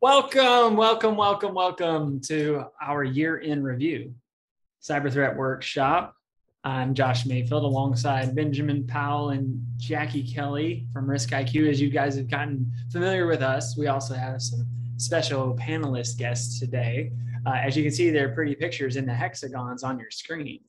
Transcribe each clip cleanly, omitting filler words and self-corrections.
Welcome to our year-end review, Cyber Threat Workshop. I'm Josh Mayfield alongside Benjamin Powell and Jackie Kelly from Risk IQ. As you guys have gotten familiar with us, we also have some special panelist guests today. As you can see, there are pretty pictures in the hexagons on your screen.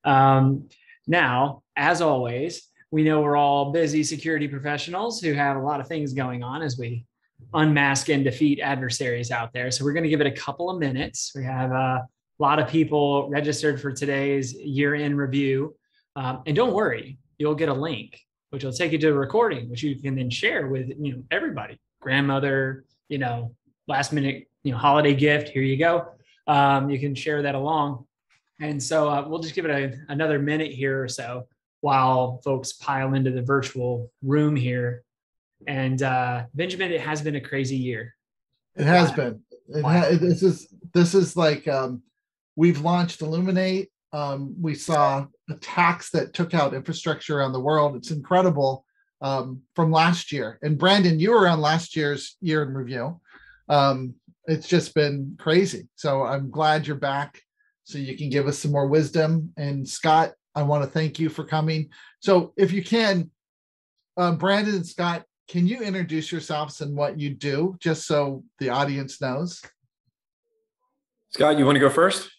Now, as always, we know we're all busy security professionals who have a lot of things going on as we unmask and defeat adversaries out there. So we're going to give it a couple of minutes. We have a lot of people registered for today's year-end review. And don't worry, you'll get a link, which will take you to a recording, which you can then share with everybody, grandmother, last minute, holiday gift. Here you go. You can share that along. And so we'll just give it another minute here or so while folks pile into the virtual room here. And Benjamin, it has been a crazy year. It has been. This is like we've launched Illuminate. We saw attacks that took out infrastructure around the world. It's incredible from last year. And Brandon, you were on last year's year in review. It's just been crazy. So I'm glad you're back so you can give us some more wisdom. And Scott, I want to thank you for coming. So if you can, Brandon and Scott, can you introduce yourselves and what you do, just so the audience knows? Scott, you want to go first?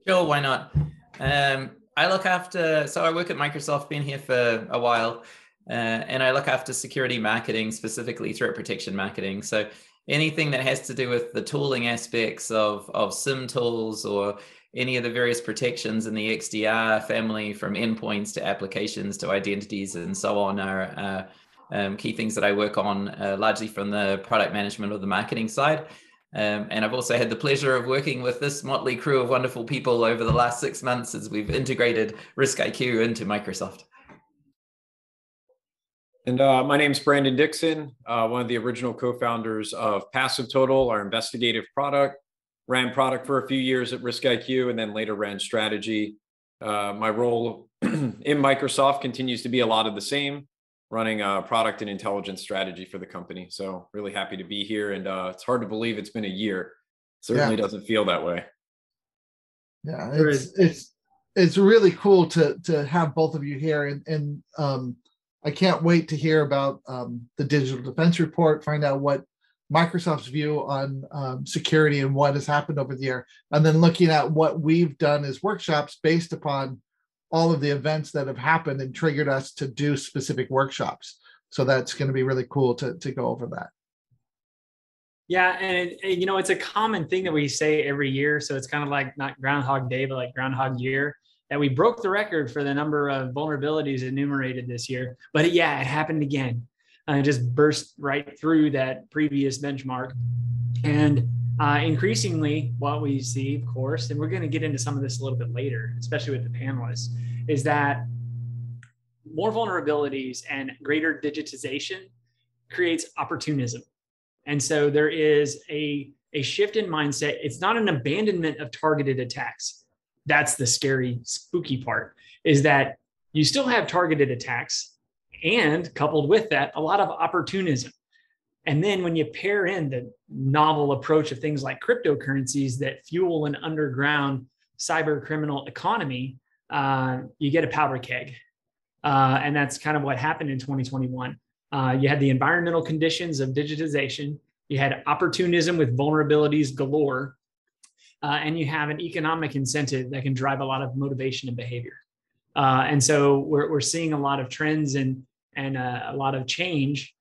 Sure, why not? I work at Microsoft, been here for a while, and I look after security marketing, specifically threat protection marketing. So anything that has to do with the tooling aspects of SIM tools or any of the various protections in the XDR family, from endpoints to applications to identities and so on, are key things that I work on, largely from the product management or the marketing side. And I've also had the pleasure of working with this motley crew of wonderful people over the last 6 months as we've integrated Risk IQ into Microsoft. And my name's Brandon Dixon, one of the original co-founders of Passive Total, our investigative product. Ran product for a few years at Risk IQ and then later ran strategy. My role in Microsoft continues to be a lot of the same, running a product and intelligence strategy for the company. So really happy to be here. And it's hard to believe it's been a year. Certainly doesn't feel that way. Yeah, it's really cool to have both of you here. And I can't wait to hear about the Digital Defense Report, find out what Microsoft's view on security and what has happened over the year. And then looking at what we've done as workshops based upon all of the events that have happened and triggered us to do specific workshops. So that's going to be really cool to go over that. Yeah, and it's a common thing that we say every year. So it's kind of like not Groundhog Day, but like Groundhog Year, that we broke the record for the number of vulnerabilities enumerated this year. But it happened again. It just burst right through that previous benchmark. And increasingly, what we see, of course, and we're going to get into some of this a little bit later, especially with the panelists, is that more vulnerabilities and greater digitization creates opportunism. And so there is a shift in mindset. It's not an abandonment of targeted attacks. That's the scary, spooky part, is that you still have targeted attacks, and coupled with that, a lot of opportunism. And then when you pair in the novel approach of things like cryptocurrencies that fuel an underground cyber criminal economy, you get a powder keg. And that's kind of what happened in 2021. You had the environmental conditions of digitization. You had opportunism with vulnerabilities galore. And you have an economic incentive that can drive a lot of motivation and behavior. And so we're seeing a lot of trends and a lot of change.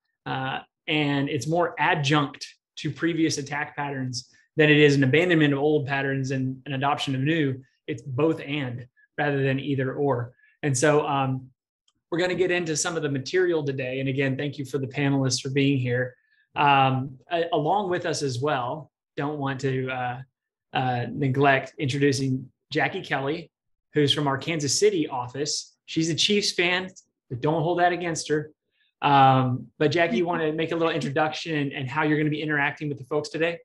And it's more adjunct to previous attack patterns than it is an abandonment of old patterns and an adoption of new. It's both and rather than either or. And so we're going to get into some of the material today. And again, thank you for the panelists for being here. Along with us as well, don't want to neglect introducing Jackie Kelly, who's from our Kansas City office. She's a Chiefs fan, but don't hold that against her. But Jackie, you want to make a little introduction and how you're going to be interacting with the folks today?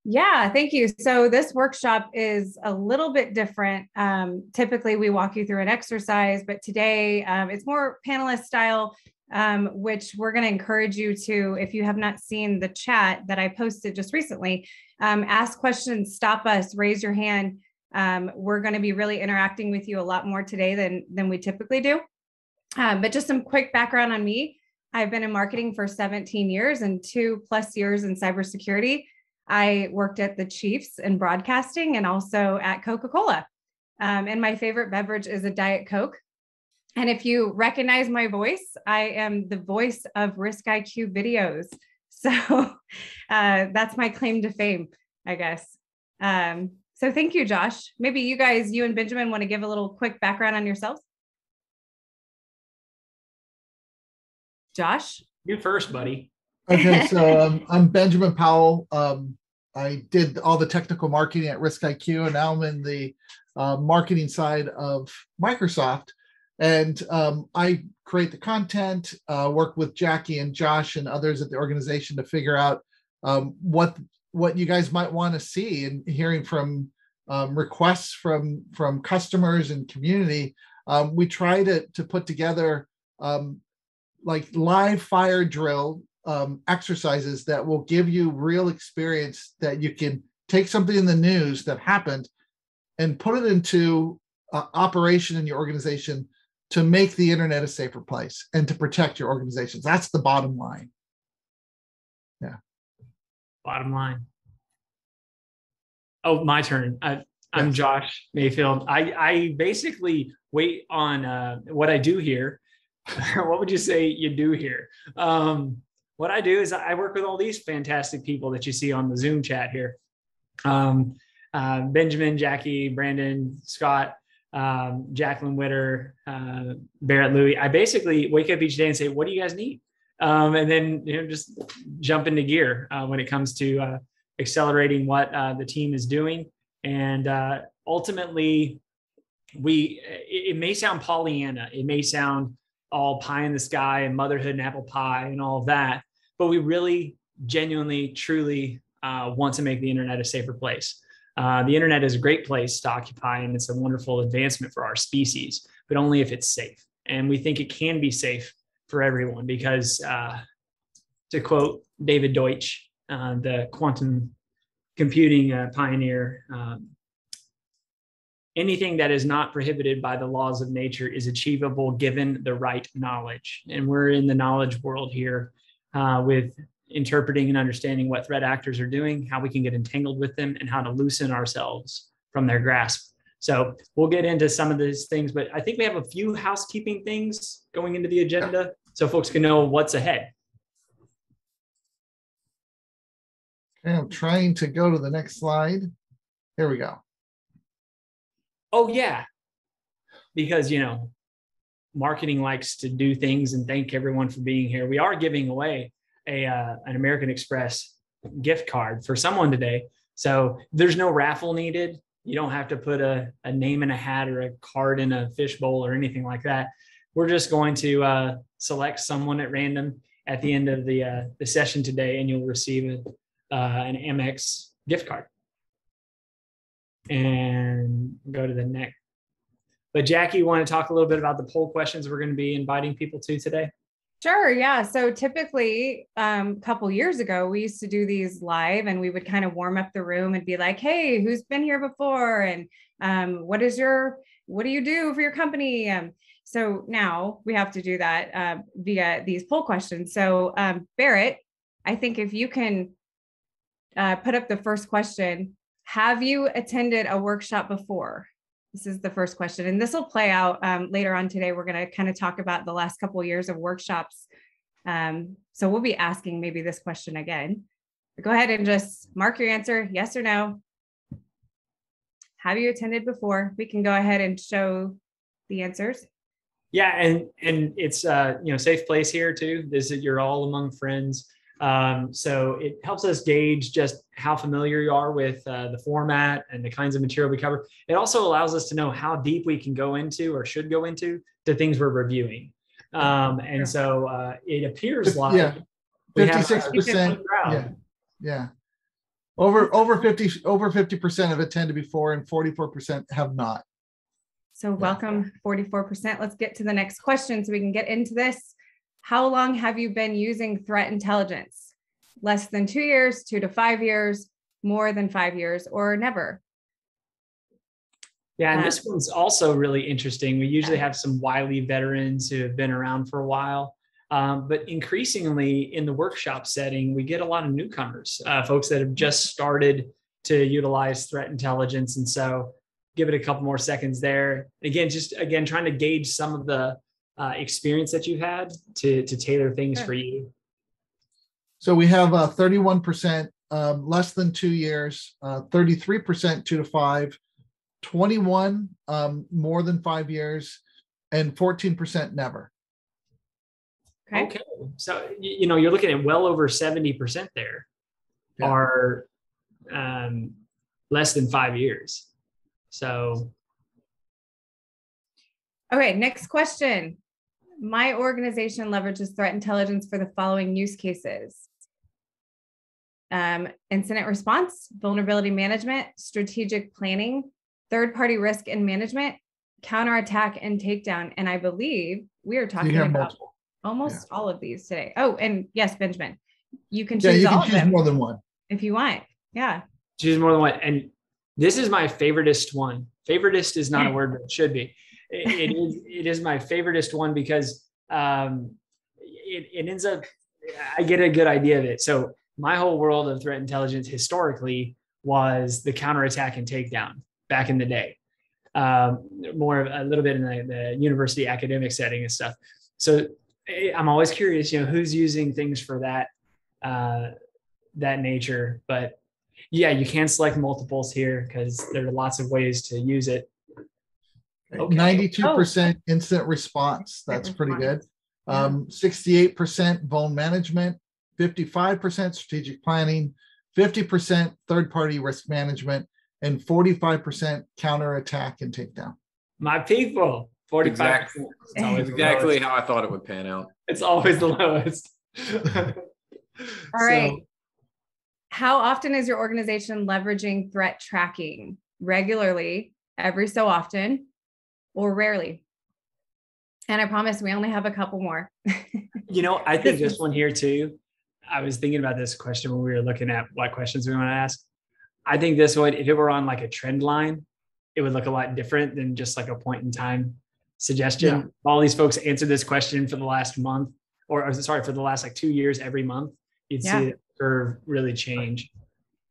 Yeah, thank you. So this workshop is a little bit different. Typically, we walk you through an exercise, but today it's more panelist style. which we're going to encourage you to, if you have not seen the chat that I posted just recently, ask questions, stop us, raise your hand. We're going to be really interacting with you a lot more today than we typically do. But just some quick background on me. I've been in marketing for 17 years and 2+ years in cybersecurity. I worked at the Chiefs in broadcasting and also at Coca-Cola. And my favorite beverage is a Diet Coke. And if you recognize my voice, I am the voice of Risk IQ videos. So that's my claim to fame, I guess. So thank you, Josh. Maybe you and Benjamin want to give a little quick background on yourselves? Josh? You first, buddy. Okay, so I'm Benjamin Powell. I did all the technical marketing at Risk IQ, and now I'm in the marketing side of Microsoft. And I create the content, work with Jackie and Josh and others at the organization to figure out what you guys might want to see, and hearing from requests from customers and community. We try to put together like live fire drill exercises that will give you real experience, that you can take something in the news that happened and put it into operation in your organization to make the internet a safer place and to protect your organizations. That's the bottom line. Yeah. Bottom line. Oh, my turn. I'm Josh Mayfield. I basically wait on what I do here. What would you say you do here? What I do is I work with all these fantastic people that you see on the Zoom chat here. Benjamin, Jackie, Brandon, Scott, Jacqueline Witter, Barrett Louie. I basically wake up each day and say, what do you guys need? And then just jump into gear when it comes to accelerating what the team is doing. And ultimately, it may sound Pollyanna, it may sound all pie in the sky and motherhood and apple pie and all of that, but we really genuinely, truly want to make the internet a safer place. The internet is a great place to occupy, and it's a wonderful advancement for our species, but only if it's safe. And we think it can be safe for everyone because, to quote David Deutsch, the quantum computing pioneer, anything that is not prohibited by the laws of nature is achievable given the right knowledge. And we're in the knowledge world here with interpreting and understanding what threat actors are doing, how we can get entangled with them, and how to loosen ourselves from their grasp. So we'll get into some of these things, but I think we have a few housekeeping things going into the agenda so folks can know what's ahead. Okay, I'm trying to go to the next slide. Here we go. Oh, yeah. Because, marketing likes to do things and thank everyone for being here. We are giving away an American Express gift card for someone today. So there's no raffle needed. You don't have to put a name in a hat or a card in a fishbowl or anything like that. We're just going to select someone at random at the end of the session today, and you'll receive an Amex gift card. And go to the next. But Jackie, you want to talk a little bit about the poll questions we're going to be inviting people to today? Sure. Yeah. So typically a couple years ago, we used to do these live, and we would kind of warm up the room and be like, hey, who's been here before? And what do you do for your company? So now we have to do that via these poll questions. So Barrett, I think if you can put up the first question, have you attended a workshop before? This is the first question, and this will play out later on today. We're going to kind of talk about the last couple of years of workshops. So we'll be asking maybe this question again. But go ahead and just mark your answer, yes or no. Have you attended before? We can go ahead and show the answers. Yeah, and it's safe place here too. You're all among friends. So it helps us gauge just how familiar you are with the format and the kinds of material we cover. It also allows us to know how deep we can go into or should go into the things we're reviewing. And so it appears like 56%. Yeah. Over 50% have attended before, and 44% have not. So welcome, 44%. Let's get to the next question so we can get into this. How long have you been using threat intelligence? Less than 2 years, 2 to 5 years, more than 5 years, or never? Yeah, and this one's also really interesting. We usually have some wily veterans who have been around for a while, but increasingly in the workshop setting, we get a lot of newcomers, folks that have just started to utilize threat intelligence. And so give it a couple more seconds there. Again, trying to gauge some of the experience that you've had to tailor things for you. So we have 31% less than 2 years, 33% 2 to 5, 21 more than 5 years, and 14% never. Okay. So, you're looking at well over 70% there are less than 5 years. So. Okay, next question. My organization leverages threat intelligence for the following use cases. Incident response, vulnerability management, strategic planning, third-party risk and management, counterattack and takedown. And I believe we are talking about almost all of these today. Oh, and yes, Benjamin, you can choose all of them. More than one if you want. Yeah. Choose more than one. And this is my favoritist one. Favoritist is not a word, but it should be. It is my favoritist one because it ends up, I get a good idea of it. So my whole world of threat intelligence historically was the counterattack and takedown back in the day, more of a little bit in the university academic setting and stuff. So I'm always curious, who's using things for that nature. But yeah, you can select multiples here because there are lots of ways to use it. Okay. 92% incident response. That's pretty good. 68% vuln management, 55% strategic planning, 50% third-party risk management, and 45% counterattack and takedown. My people, 45%. Exactly how I thought it would pan out. It's always the lowest. All right. How often is your organization leveraging threat tracking? Regularly, every so often, or rarely? And I promise we only have a couple more. I think this one here too. I was thinking about this question when we were looking at what questions we want to ask. I think this would, if it were on like a trend line, it would look a lot different than just like a point in time suggestion. Yeah. All these folks answered this question for the last month, for the last like 2 years, every month. You'd see the curve really change.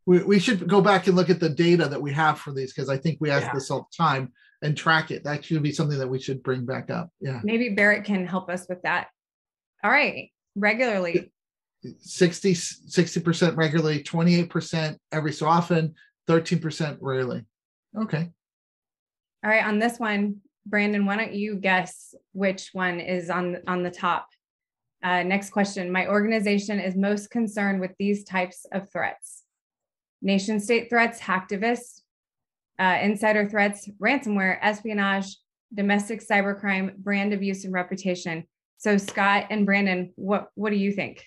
We should go back and look at the data that we have for these, because I think we ask this all the time, and track it. That should be something that we should bring back up. Yeah. Maybe Barrett can help us with that. All right. Regularly. 60% regularly, 28% every so often, 13% rarely. Okay. All right. On this one, Brandon, why don't you guess which one is on the top? Next question. My organization is most concerned with these types of threats: nation state threats, hacktivists, insider threats, ransomware, espionage, domestic cybercrime, brand abuse, and reputation. So Scott and Brandon, what do you think?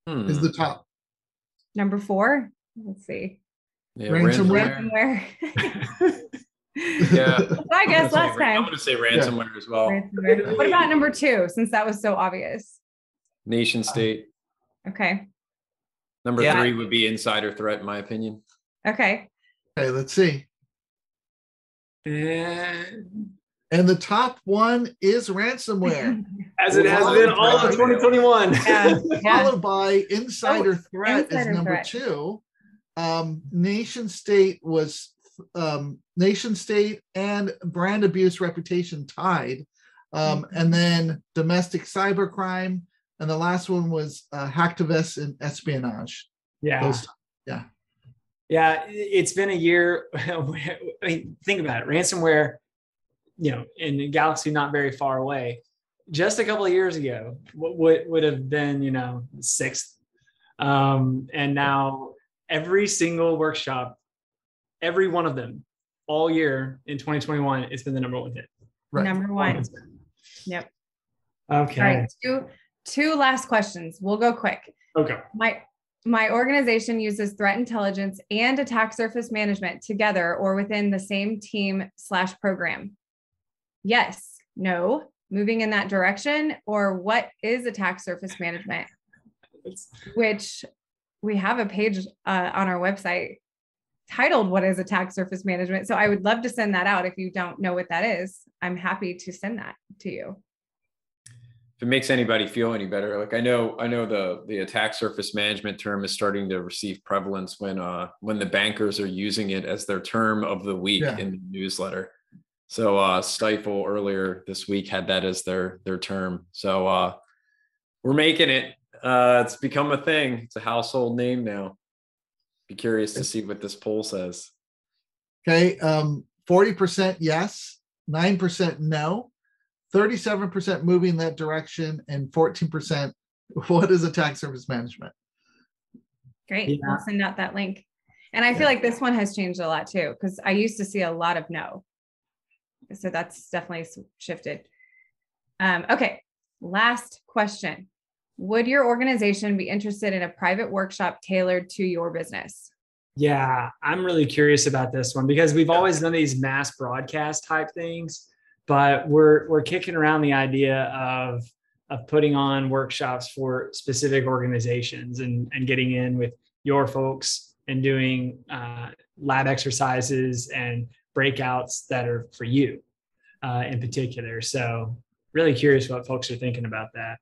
Is the top. Number 4. Let's see. Yeah, ransomware. Yeah. I guess last time. I'm going to say ransomware as well. Ransomware. What about number 2, since that was so obvious? Nation state. Okay. Number 3 would be insider threat, in my opinion. Okay. Okay, let's see. And the top one is ransomware. As it has been all of 2021. Followed by insider threat as number 2. Nation state was nation state and brand abuse reputation tied. And then domestic cybercrime. And the last one was hacktivists and espionage. Yeah. Yeah. It's been a year. I mean, think about it. Ransomware, in a galaxy not very far away, just a couple of years ago, would have been, 6th. And now every single workshop, every one of them, all year in 2021, it's been the number 1 hit. Right. Number 1. Yep. Okay. All right. Two last questions. We'll go quick. Okay. My organization uses threat intelligence and attack surface management together or within the same team/program. Yes, no, moving in that direction, or what is attack surface management, which we have a page on our website titled What is Attack Surface Management? So I would love to send that out. If you don't know what that is, I'm happy to send that to you. If it makes anybody feel any better, like I know the attack surface management term is starting to receive prevalence when the bankers are using it as their term of the week in the newsletter. So Stifel earlier this week had that as their term. So we're making it. It's become a thing. It's a household name now. Be curious to see what this poll says. Okay, 40% yes, 9% no, 37% moving in that direction, and 14% what is attack surface management? Great. Yeah. We'll send out that link. And I feel like this one has changed a lot too, because I used to see a lot of no. So that's definitely shifted. Okay, last question. Would your organization be interested in a private workshop tailored to your business? Yeah, I'm really curious about this one because we've always done these mass broadcast type things, but we're kicking around the idea of putting on workshops for specific organizations and getting in with your folks and doing lab exercises and breakouts that are for you in particular. So really curious what folks are thinking about that.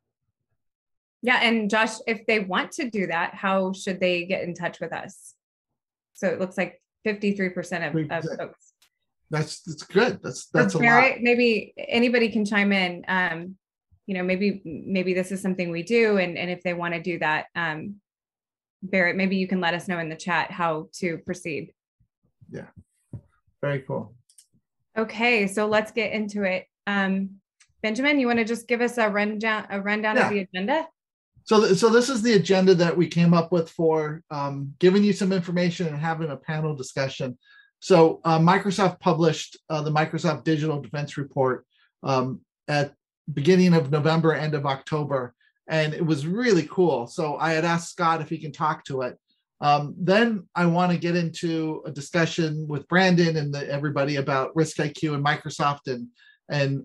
Yeah. And Josh, if they want to do that, how should they get in touch with us? So it looks like 53% of folks. That's good. That's a Barrett, lot. Maybe anybody can chime in. Maybe this is something we do. And if they want to do that, Barrett, maybe you can let us know in the chat how to proceed. Yeah. Very cool. Okay. So let's get into it. Benjamin, you want to just give us a rundown of the agenda? So this is the agenda that we came up with for giving you some information and having a panel discussion. So Microsoft published the Microsoft Digital Defense Report at beginning of November, end of October, and it was really cool. So I had asked Scott if he can talk to it. Then I want to get into a discussion with Brandon and everybody about RiskIQ and Microsoft and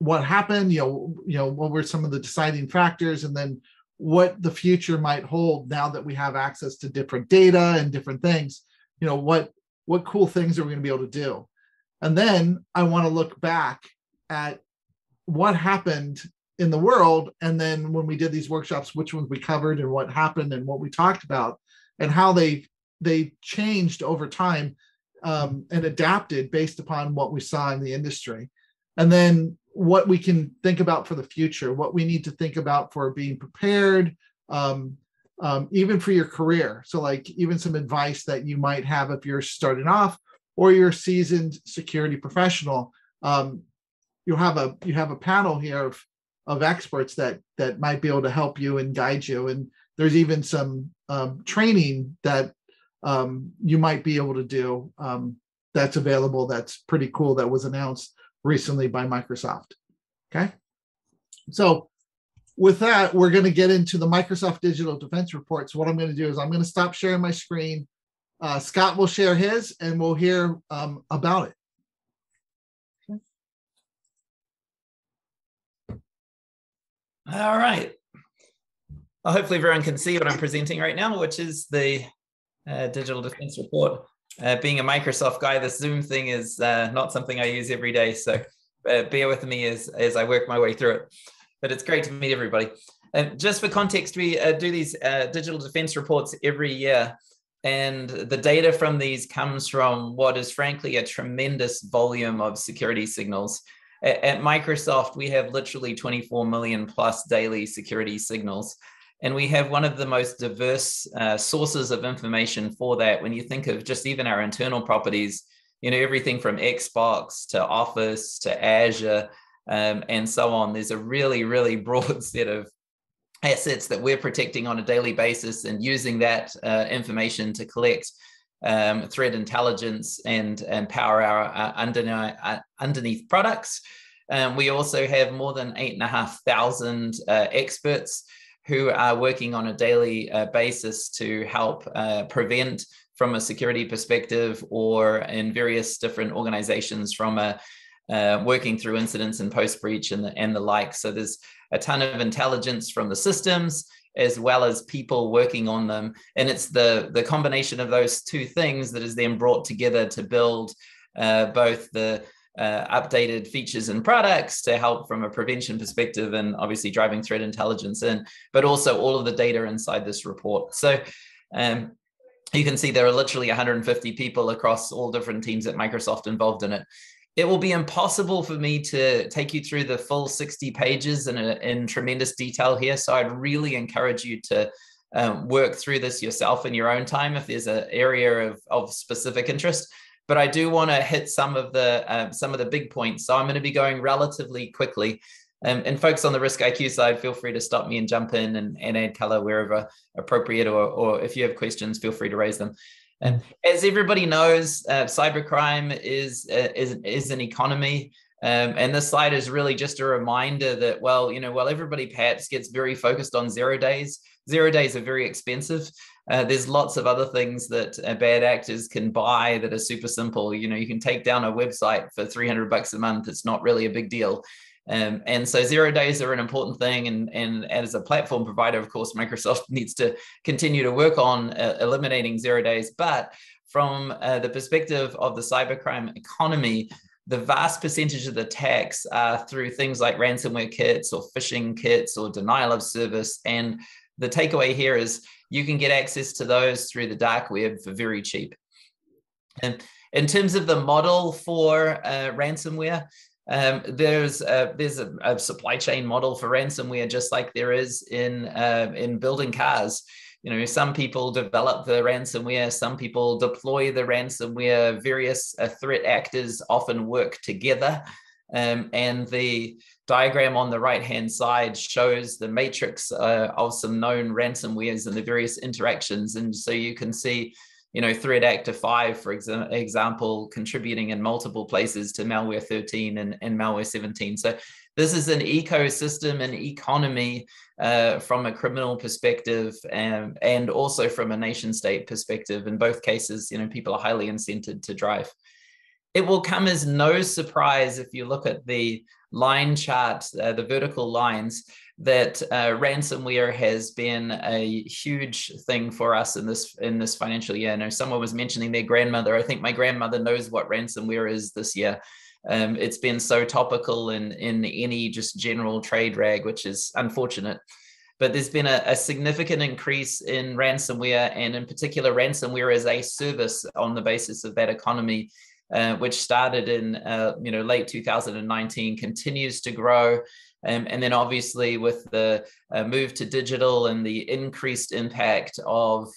what happened, what were some of the deciding factors, and then what the future might hold now that we have access to different data and different things, what cool things are we going to be able to do? And then I want to look back at what happened in the world. And then when we did these workshops, which ones we covered and what happened and what we talked about and how they changed over time and adapted based upon what we saw in the industry. And then what we can think about for the future, what we need to think about for being prepared, even for your career. So like even some advice that you might have if you're starting off or you're a seasoned security professional. You have a panel here of experts that might be able to help you and guide you. And there's even some training that you might be able to do that's available. That's pretty cool. That was announced recently by Microsoft. Okay. So with that, we're going to get into the Microsoft Digital Defense Report. So what I'm going to do is I'm going to stop sharing my screen. Scott will share his and we'll hear about it. All right. Well, hopefully everyone can see what I'm presenting right now, which is the Digital Defense Report. Being a Microsoft guy, the Zoom thing is not something I use every day. So bear with me as I work my way through it. But it's great to meet everybody. And just for context, we do these digital defense reports every year. And the data from these comes from what is frankly a tremendous volume of security signals. At Microsoft, we have literally 24 million plus daily security signals. And we have one of the most diverse sources of information for that. When you think of just even our internal properties, everything from Xbox to Office to Azure and so on, there's a really, really broad set of assets that we're protecting on a daily basis and using that information to collect threat intelligence and power our underneath products. We also have more than 8,500 experts who are working on a daily basis to help prevent from a security perspective or in various different organizations from a working through incidents and post-breach and the like. So there's a ton of intelligence from the systems as well as people working on them. And it's the combination of those two things that is then brought together to build both the updated features and products to help from a prevention perspective and obviously driving threat intelligence in, but also all of the data inside this report. So you can see there are literally 150 people across all different teams at Microsoft involved in it. It will be impossible for me to take you through the full 60 pages in tremendous detail here. So I'd really encourage you to work through this yourself in your own time if there's an area of specific interest. But I do want to hit some of the big points. So I'm going to be going relatively quickly. And folks on the Risk IQ side, feel free to stop me and jump in and add color wherever appropriate, or if you have questions, feel free to raise them. As everybody knows, cybercrime is an economy. And this slide is really just a reminder that, while everybody perhaps gets very focused on 0 days, 0 days are very expensive. There's lots of other things that bad actors can buy that are super simple. You can take down a website for $300 a month. It's not really a big deal. And so 0 days are an important thing. And as a platform provider, of course, Microsoft needs to continue to work on eliminating 0 days. But from the perspective of the cybercrime economy, the vast percentage of the attacks are through things like ransomware kits or phishing kits or denial of service. And the takeaway here is you can get access to those through the dark web for very cheap. And in terms of the model for ransomware, there's a supply chain model for ransomware, just like there is in building cars. Some people develop the ransomware, some people deploy the ransomware, various threat actors often work together. And the diagram on the right-hand side shows the matrix of some known ransomwares and the various interactions. And so you can see, threat actor 5, for example, contributing in multiple places to malware 13 and malware 17. So this is an ecosystem, an economy from a criminal perspective and also from a nation state perspective. In both cases, people are highly incented to drive. It will come as no surprise if you look at the line chart, the vertical lines, that ransomware has been a huge thing for us in this financial year. I know someone was mentioning their grandmother. I think my grandmother knows what ransomware is this year. It's been so topical in any just general trade rag, which is unfortunate. But there's been a significant increase in ransomware, and in particular ransomware as a service on the basis of that economy, which started in late 2019, continues to grow. And then obviously with the move to digital and the increased impact of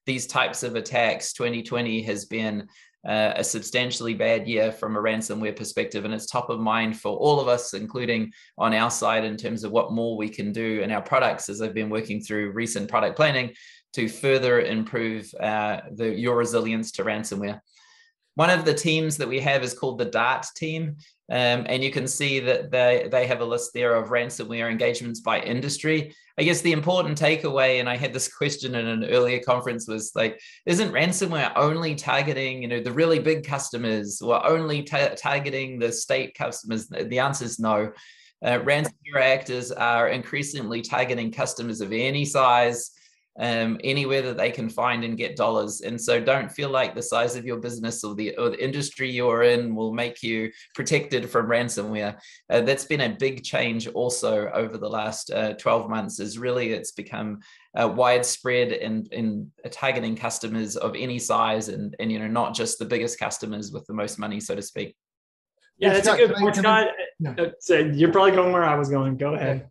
these types of attacks, 2020 has been a substantially bad year from a ransomware perspective. And it's top of mind for all of us, including on our side in terms of what more we can do in our products, as I've been working through recent product planning to further improve your resilience to ransomware. One of the teams that we have is called the DART team. And you can see that they have a list there of ransomware engagements by industry. I guess the important takeaway, and I had this question in an earlier conference, was like, isn't ransomware only targeting, the really big customers, or only targeting the state customers? The answer is no. Ransomware actors are increasingly targeting customers of any size, anywhere that they can find and get dollars. And so don't feel like the size of your business or the industry you're in will make you protected from ransomware. That's been a big change also over the last 12 months, is really it's become widespread in targeting customers of any size and not just the biggest customers with the most money, so to speak. Yeah, that's a good point, Scott. So you're probably going where I was going. Go ahead.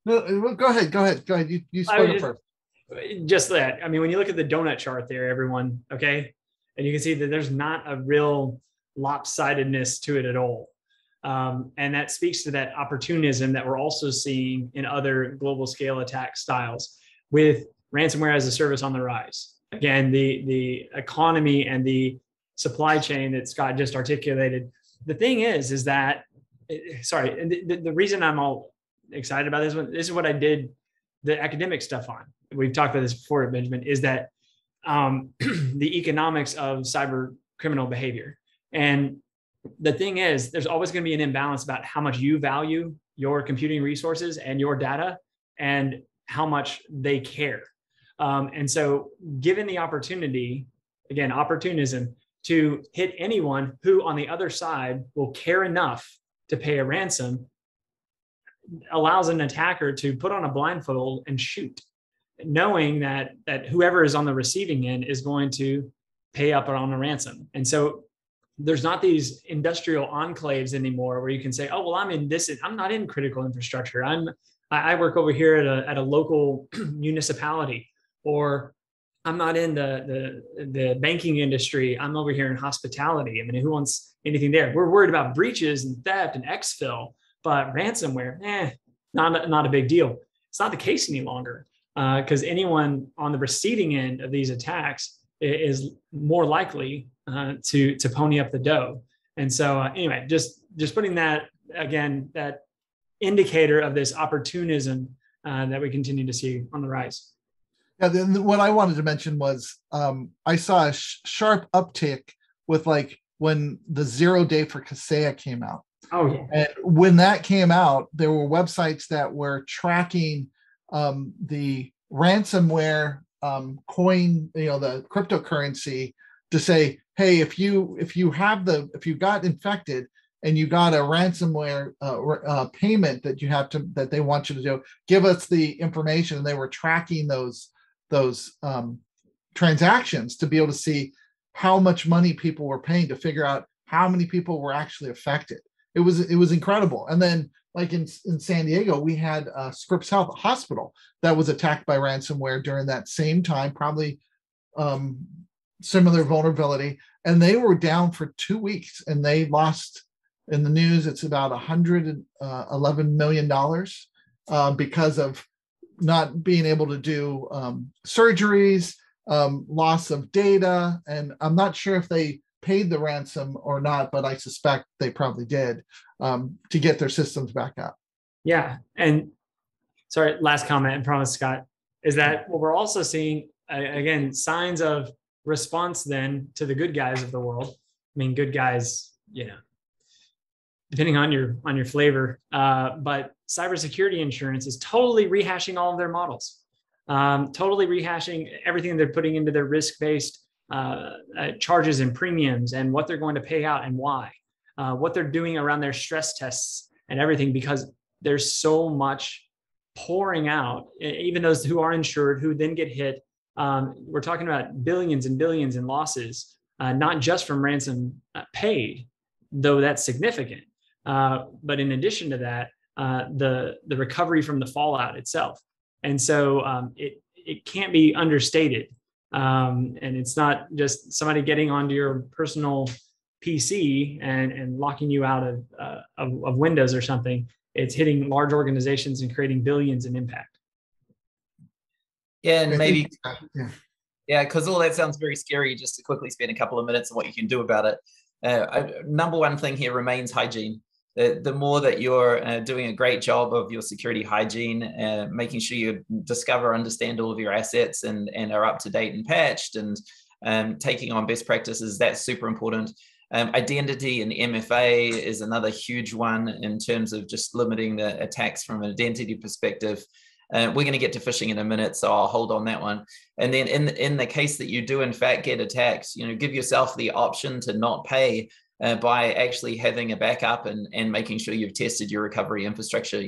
No, go ahead. You spoke it first. Just that. I mean, when you look at the donut chart there, everyone, okay, and you can see that there's not a real lopsidedness to it at all. And that speaks to that opportunism that we're also seeing in other global scale attack styles, with ransomware as a service on the rise. Again, the economy and the supply chain that Scott just articulated. The thing is that, the reason I'm all excited about this one, this is what I did the academic stuff on. We've talked about this before, Benjamin, is that the economics of cyber criminal behavior. And the thing is, there's always going to be an imbalance about how much you value your computing resources and your data and how much they care. And so given the opportunity, again, opportunism, to hit anyone who on the other side will care enough to pay a ransom, allows an attacker to put on a blindfold and shoot, knowing that whoever is on the receiving end is going to pay up on a ransom. And so there's not these industrial enclaves anymore where you can say, oh, well, I'm in this, I'm not in critical infrastructure. I work over here at a local municipality, or I'm not in the banking industry. I'm over here in hospitality. I mean, who wants anything there? We're worried about breaches and theft and exfil, but ransomware, not a big deal. It's not the case any longer, because anyone on the receiving end of these attacks is more likely to pony up the dough. And so anyway, just putting that, again, that indicator of this opportunism that we continue to see on the rise. Yeah, then what I wanted to mention was I saw a sharp uptick with like when the 0 day for Kaseya came out. Oh yeah. And when that came out, there were websites that were tracking the ransomware coin, the cryptocurrency, to say, hey, if you got infected and you got a ransomware payment that they want you to do, give us the information. And they were tracking those transactions to be able to see how much money people were paying, to figure out how many people were actually affected. It was incredible. And then like in San Diego, we had Scripps Health Hospital that was attacked by ransomware during that same time, probably similar vulnerability. And they were down for 2 weeks, and they lost, in the news, it's about $111 million because of not being able to do surgeries, loss of data. And I'm not sure if they paid the ransom or not, but I suspect they probably did, to get their systems back up. Yeah. And sorry, last comment, and promise, Scott, is that what we're also seeing, again, signs of response then to the good guys of the world. I mean, good guys, depending on your flavor, but cybersecurity insurance is totally rehashing all of their models, totally rehashing everything they're putting into their risk-based charges and premiums, and what they're going to pay out and why, what they're doing around their stress tests and everything, because there's so much pouring out, even those who are insured, who then get hit. We're talking about billions and billions in losses, not just from ransom paid, though that's significant. But in addition to that, the recovery from the fallout itself. And so it can't be understated. And it's not just somebody getting onto your personal PC and locking you out of Windows or something. It's hitting large organizations and creating billions in impact. Yeah, and maybe, because all that sounds very scary. Just to quickly spend a couple of minutes on what you can do about it. Number one thing here remains hygiene. The more that you're doing a great job of your security hygiene, making sure you discover, understand all of your assets and are up to date and patched, and taking on best practices, that's super important. Identity and MFA is another huge one in terms of just limiting the attacks from an identity perspective. We're going to get to phishing in a minute, so I'll hold on that one. And then in the case that you do in fact get attacked, give yourself the option to not pay by actually having a backup and making sure you've tested your recovery infrastructure.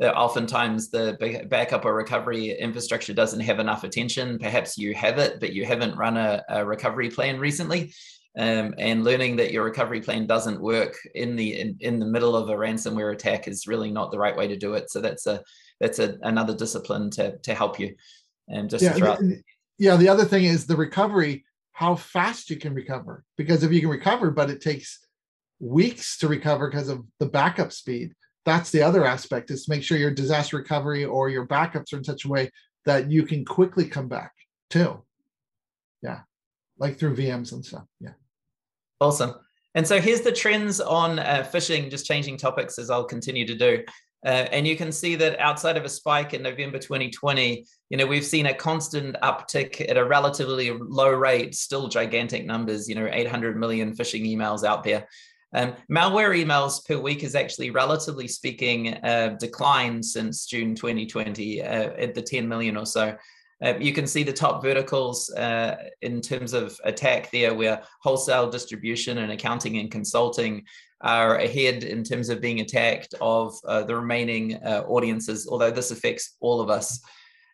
Oftentimes the backup or recovery infrastructure doesn't have enough attention. Perhaps you have it, but you haven't run a recovery plan recently. And learning that your recovery plan doesn't work in the middle of a ransomware attack is really not the right way to do it. So that's another discipline to help you. And the other thing is the recovery, how fast you can recover, because if you can recover, but it takes weeks to recover because of the backup speed, that's the other aspect, is to make sure your disaster recovery or your backups are in such a way that you can quickly come back too. Yeah. Like through VMs and stuff. Yeah. Awesome. And so here's the trends on phishing, just changing topics as I'll continue to do. And you can see that outside of a spike in November 2020, we've seen a constant uptick at a relatively low rate, still gigantic numbers, 800 million phishing emails out there. Malware emails per week is actually, relatively speaking, declined since June 2020 at the 10 million or so. You can see the top verticals in terms of attack there, where wholesale distribution and accounting and consulting are ahead in terms of being attacked of the remaining audiences, although this affects all of us.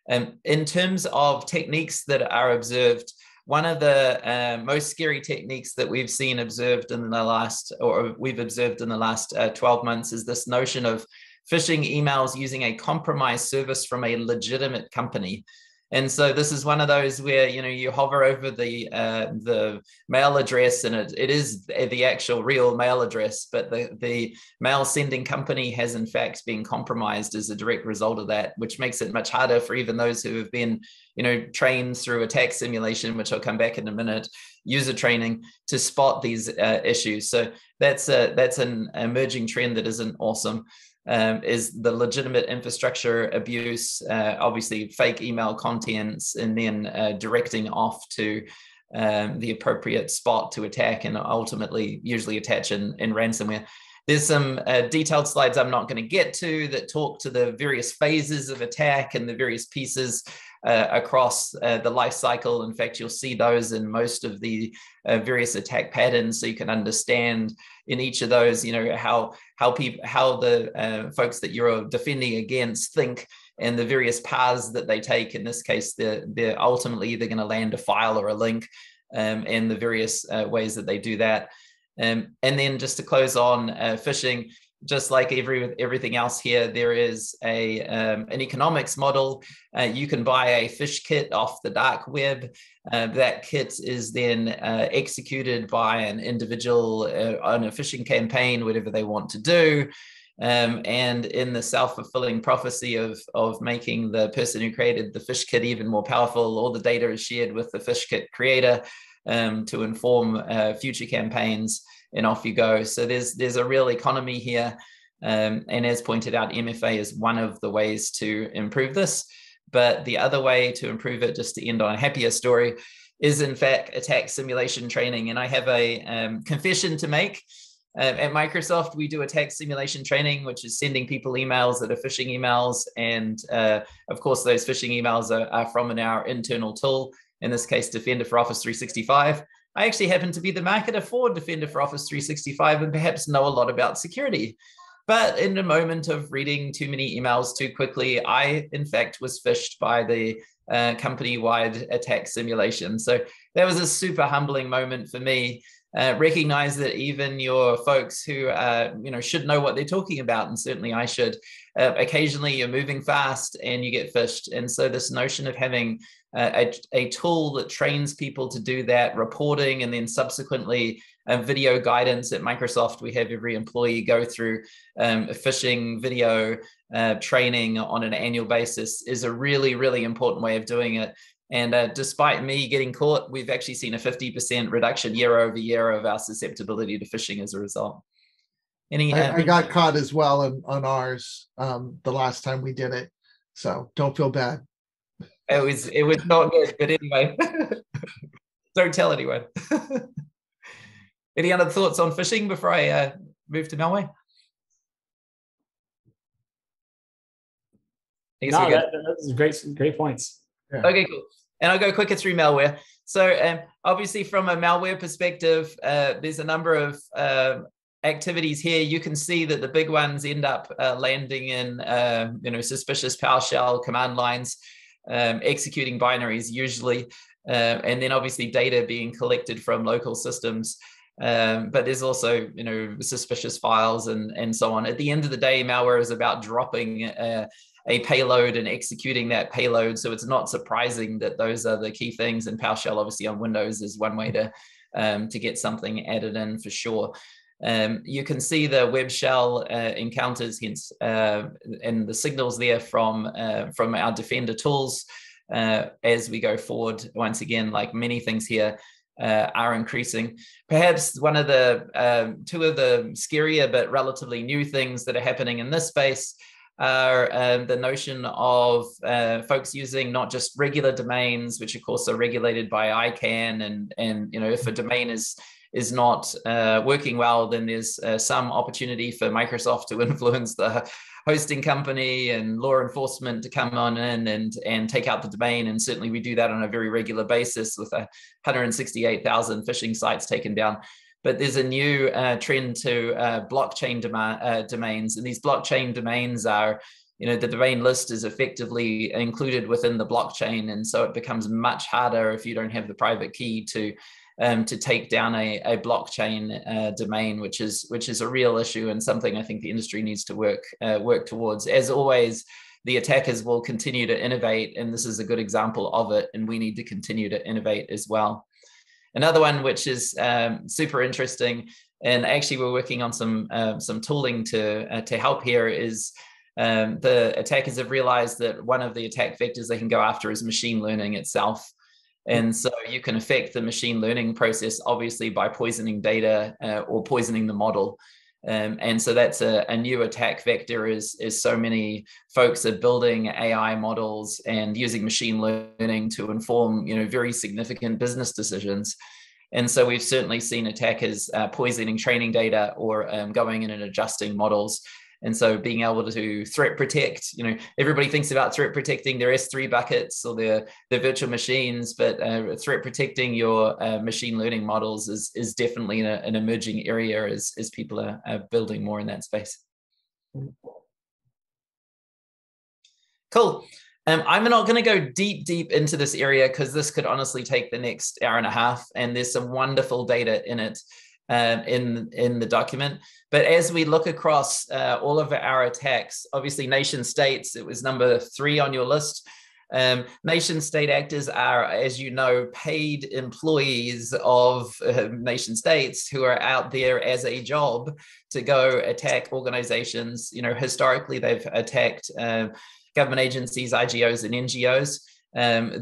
In terms of techniques that are observed, one of the most scary techniques that we've seen observed in the last, or we've observed in the last 12 months is this notion of phishing emails using a compromised service from a legitimate company. And so this is one of those where, you know, you hover over the mail address and it is the actual real mail address, but the mail sending company has in fact been compromised as a direct result of that, which makes it much harder for even those who have been, you know, trained through attack simulation, which I'll come back in a minute, user training, to spot these issues. So that's an emerging trend that isn't awesome. Is the legitimate infrastructure abuse, obviously fake email contents, and then directing off to the appropriate spot to attack and ultimately usually attach in ransomware. There's some detailed slides I'm not going to get to that talk to the various phases of attack and the various pieces across the life cycle. In fact, you'll see those in most of the various attack patterns, so you can understand in each of those, you know, how the folks that you're defending against think, and the various paths that they take. In this case, they're ultimately either going to land a file or a link, and the various ways that they do that. And then just to close on phishing, just like everything else here, there is an economics model. You can buy a phish kit off the dark web. That kit is then executed by an individual on a phishing campaign, whatever they want to do. And in the self-fulfilling prophecy of making the person who created the phish kit even more powerful, all the data is shared with the phish kit creator to inform future campaigns, and off you go. So there's a real economy here. And as pointed out, MFA is one of the ways to improve this. But the other way to improve it, just to end on a happier story, is in fact attack simulation training. And I have a confession to make. At Microsoft, we do attack simulation training, which is sending people emails that are phishing emails. And of course, those phishing emails are from our internal tool, in this case, Defender for Office 365. I actually happen to be the marketer for Defender for Office 365 and perhaps know a lot about security. But in a moment of reading too many emails too quickly, I, in fact, was phished by the company-wide attack simulation. So that was a super humbling moment for me. Recognize that even your folks who should know what they're talking about, and certainly I should. Occasionally you're moving fast and you get phished. And so this notion of having a tool that trains people to do that, reporting, and then subsequently video guidance. At Microsoft, we have every employee go through phishing video training on an annual basis, is a really, really important way of doing it. And despite me getting caught, we've actually seen a 50% reduction year over year of our susceptibility to phishing as a result. I got caught as well on ours the last time we did it, so don't feel bad. It was not good, but anyway, don't tell anyone. Any other thoughts on phishing before I move to malware? No, that's great points. Yeah. Okay, cool. And I'll go quicker through malware. So obviously from a malware perspective, there's a number of activities here. You can see that the big ones end up landing in suspicious PowerShell command lines, executing binaries usually, and then obviously data being collected from local systems. But there's also suspicious files and so on. At the end of the day, malware is about dropping a payload and executing that payload. So it's not surprising that those are the key things. And PowerShell, obviously on Windows, is one way to get something added in for sure. You can see the web shell encounters, hence, and the signals there from our Defender tools as we go forward. Once again, like many things here, are increasing. Perhaps one of the two of the scarier but relatively new things that are happening in this space are the notion of folks using not just regular domains, which of course are regulated by ICANN, and if a domain is is not working well, then there's some opportunity for Microsoft to influence the hosting company and law enforcement to come on in and take out the domain. And certainly we do that on a very regular basis with 168,000 phishing sites taken down. But there's a new trend to blockchain domains. And these blockchain domains are, the domain list is effectively included within the blockchain. And so it becomes much harder if you don't have the private key to take down a blockchain domain, which is a real issue and something I think the industry needs to work towards. As always, the attackers will continue to innovate, and this is a good example of it, and we need to continue to innovate as well. Another one which is super interesting, and actually we're working on some tooling to help here, is the attackers have realized that one of the attack vectors they can go after is machine learning itself. And so you can affect the machine learning process, obviously, by poisoning data or poisoning the model. And so that's a new attack vector, is so many folks are building AI models and using machine learning to inform, very significant business decisions. And so we've certainly seen attackers poisoning training data or going in and adjusting models. And so being able to threat protect, everybody thinks about threat protecting their S3 buckets or their virtual machines, but threat protecting your machine learning models is definitely an emerging area as people are building more in that space. Cool. I'm not going to go deep into this area because this could honestly take the next hour and a half, and there's some wonderful data in it. In the document. But as we look across all of our attacks, obviously nation states, it was number 3 on your list. Nation state actors are, as you know, paid employees of nation states who are out there as a job to go attack organizations. Historically, they've attacked government agencies, IGOs, and NGOs.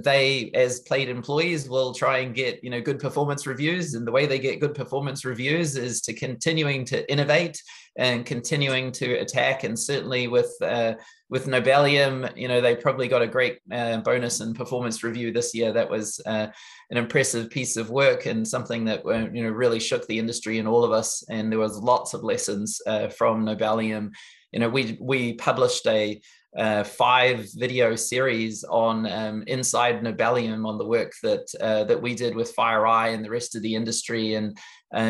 They, as paid employees, will try and get good performance reviews, and the way they get good performance reviews is to continuing to innovate and continuing to attack. And certainly with Nobelium, they probably got a great bonus and performance review this year. That was an impressive piece of work and something that really shook the industry and all of us. And there was lots of lessons from Nobelium. We published a 5-video series on inside Nobelium on the work that we did with FireEye and the rest of the industry, and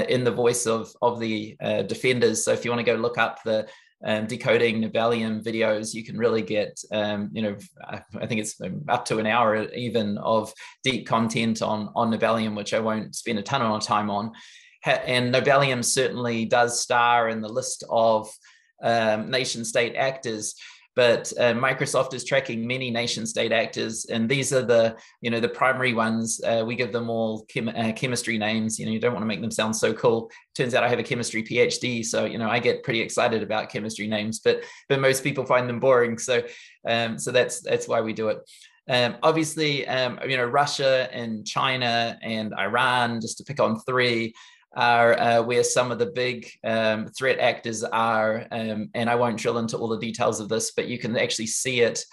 in the voice of the defenders. So if you want to go look up the decoding Nobelium videos, you can really get I think it's up to an hour even of deep content on Nobelium, which I won't spend a ton of time on. And Nobelium certainly does star in the list of nation state actors. But Microsoft is tracking many nation state actors, and these are the primary ones. We give them all chemistry names. You don't want to make them sound so cool. Turns out I have a chemistry PhD, so I get pretty excited about chemistry names, but most people find them boring. So that's why we do it. Obviously, Russia and China and Iran, just to pick on 3. Are where some of the big threat actors are, and I won't drill into all the details of this, but you can actually see it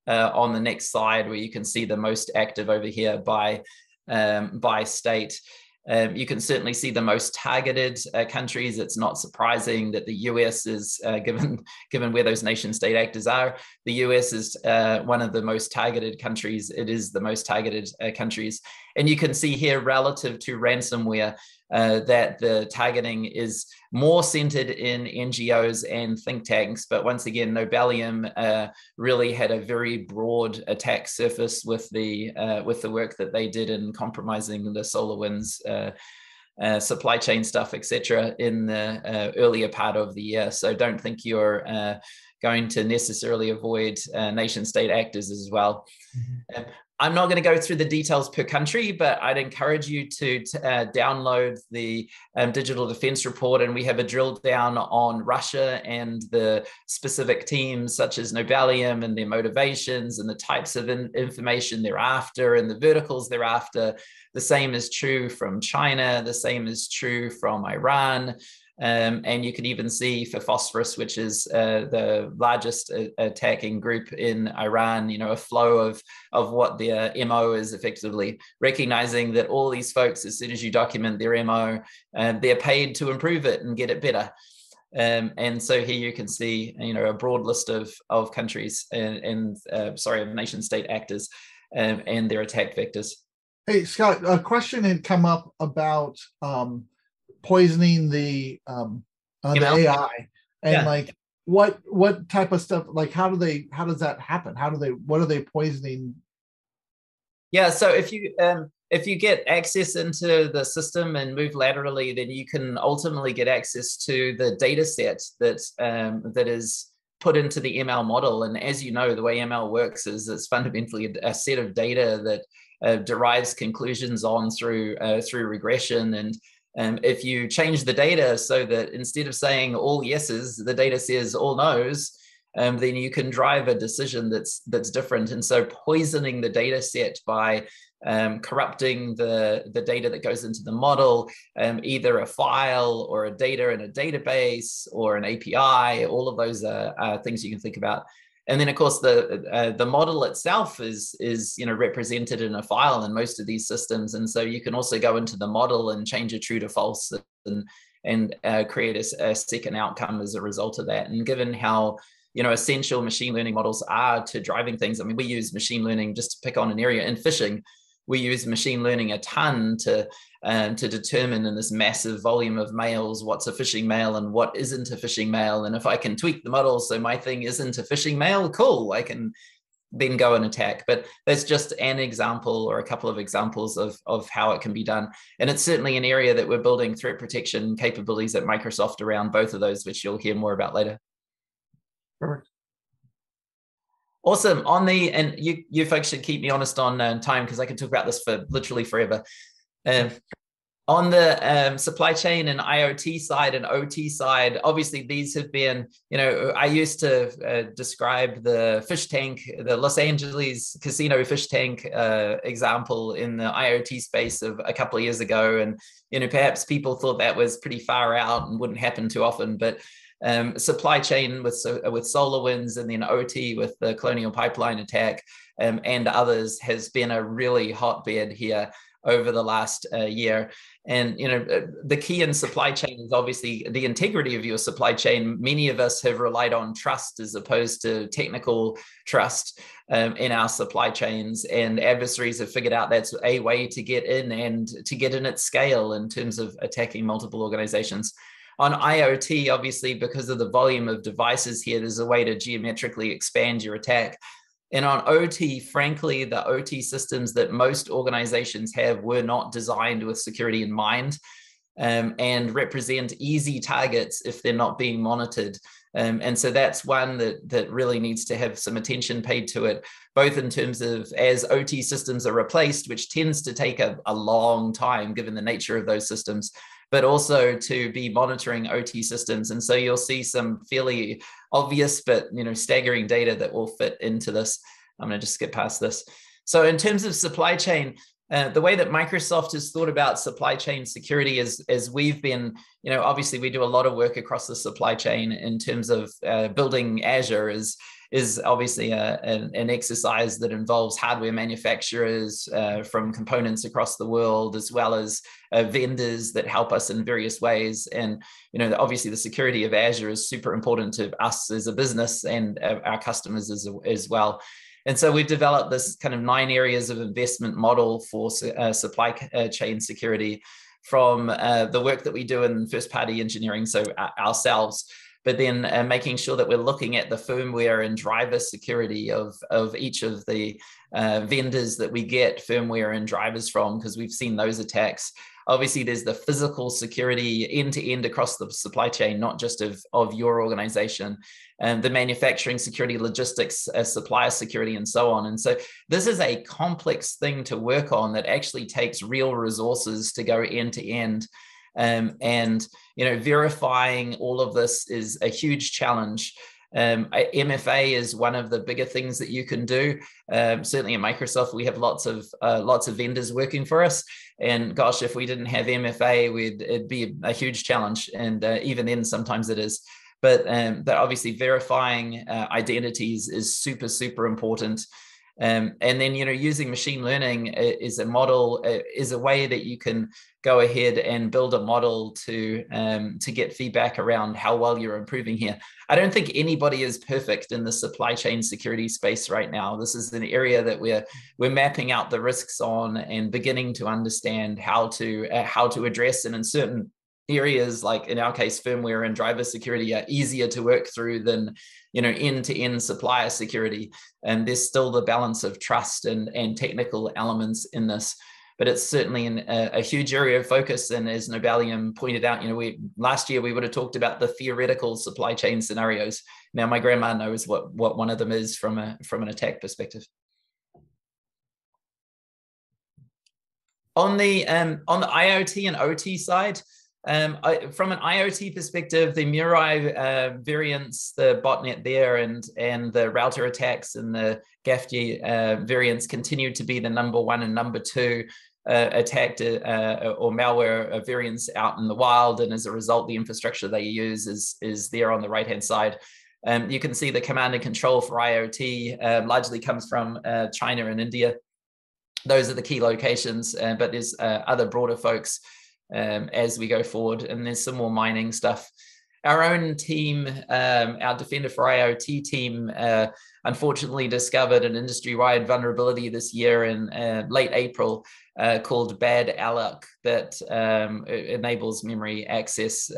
on the next slide, where you can see the most active over here by state. You can certainly see the most targeted countries. It's not surprising that the US is, given where those nation state actors are, the US is one of the most targeted countries. It is the most targeted countries. And you can see here, relative to ransomware, that the targeting is more centered in NGOs and think tanks. But once again, Nobelium really had a very broad attack surface with the work that they did in compromising the SolarWinds supply chain stuff, etc., in the earlier part of the year. So don't think you're going to necessarily avoid nation state actors as well. Mm-hmm. I'm not going to go through the details per country, but I'd encourage you to download the Digital Defense Report, and we have a drill down on Russia and the specific teams such as Nobelium and their motivations and the types of information they're after and the verticals they're after. The same is true from China. The same is true from Iran. And you can even see for Phosphorus, which is the largest attacking group in Iran, a flow of what their MO is, effectively recognizing that all these folks, as soon as you document their MO, they're paid to improve it and get it better. And so here you can see, a broad list of countries and of nation state actors and their attack vectors. Hey, Scott, a question had come up about poisoning the AI, and what type of stuff, how does that happen? What are they poisoning? Yeah, so if you get access into the system and move laterally, then you can ultimately get access to the data set that is put into the ML model. And as you know, the way ML works is it's fundamentally a set of data that derives conclusions on through regression. And if you change the data so that instead of saying all yeses, the data says all no's, then you can drive a decision that's different. And so poisoning the data set by corrupting the data that goes into the model, either a file or a data in a database or an API, all of those are things you can think about. And then, of course, the model itself is represented in a file in most of these systems, and so you can also go into the model and change a true to false and create a second outcome as a result of that. And given how essential machine learning models are to driving things, I mean, we use machine learning, just to pick on an area in fishing, we use machine learning a ton to determine in this massive volume of males what's a fishing male and what isn't a fishing male. And if I can tweak the model so my thing isn't a fishing male, cool, I can then go and attack. But that's just an example or a couple of examples of how it can be done. And it's certainly an area that we're building threat protection capabilities at Microsoft around both of those, which you'll hear more about later. Perfect. Awesome. And you folks should keep me honest on time, because I could talk about this for literally forever. On the supply chain and IoT side and OT side, obviously these have been, I used to describe the fish tank, the Los Angeles casino fish tank example in the IoT space of a couple of years ago. And, perhaps people thought that was pretty far out and wouldn't happen too often, but supply chain with SolarWinds, and then OT with the Colonial Pipeline attack and others has been a really hotbed here over the last year. And the key in supply chain is obviously the integrity of your supply chain. Many of us have relied on trust as opposed to technical trust in our supply chains, and adversaries have figured out that's a way to get in and to get in at scale in terms of attacking multiple organizations. On IoT, obviously, because of the volume of devices here, there's a way to geometrically expand your attack. And on OT, frankly, the OT systems that most organizations have were not designed with security in mind, and represent easy targets if they're not being monitored. And so that's one that really needs to have some attention paid to it, both in terms of as OT systems are replaced, which tends to take a long time given the nature of those systems, but also to be monitoring OT systems. And so you'll see some fairly obvious but staggering data that will fit into this. I'm going to just skip past this. So in terms of supply chain, the way that Microsoft has thought about supply chain security is, as we've been, obviously we do a lot of work across the supply chain in terms of building Azure is obviously an exercise that involves hardware manufacturers from components across the world, as well as vendors that help us in various ways. And, obviously the security of Azure is super important to us as a business and our customers as well. And so we've developed this kind of 9 areas of investment model for supply chain security, from the work that we do in first-party engineering, so ourselves, but then making sure that we're looking at the firmware and driver security of each of the vendors that we get firmware and drivers from, because we've seen those attacks. Obviously, there's the physical security end-to-end across the supply chain, not just of your organization, and the manufacturing security, logistics, supplier security, and so on. And so this is a complex thing to work on that actually takes real resources to go end-to-end. And verifying all of this is a huge challenge. MFA is one of the bigger things that you can do. Certainly at Microsoft, we have lots of vendors working for us. And gosh, if we didn't have MFA, it'd be a huge challenge. And even then, sometimes it is. But obviously verifying identities is super, super important. And then, using machine learning is a model, is a way that you can go ahead and build a model to get feedback around how well you're improving here. I don't think anybody is perfect in the supply chain security space right now. This is an area that we're mapping out the risks on and beginning to understand how to address. And in certain areas, like in our case, firmware and driver security are easier to work through than end-to-end supplier security. And there's still the balance of trust and technical elements in this. But it's certainly a huge area of focus. And as Nobalium pointed out, last year we would have talked about the theoretical supply chain scenarios. Now my grandma knows what one of them is from an attack perspective. On the IoT and OT side, from an IoT perspective, the Mirai variants, the botnet there, and the router attacks and the GAFG variants continue to be the number one and number two attacked or malware variants out in the wild. And as a result, the infrastructure they use is there on the right-hand side. You can see the command and control for IoT largely comes from China and India. Those are the key locations, but there's other broader folks as we go forward, and there's some more mining stuff. Our own team, our Defender for IoT team, unfortunately discovered an industry-wide vulnerability this year in late April called Bad Alloc that enables memory access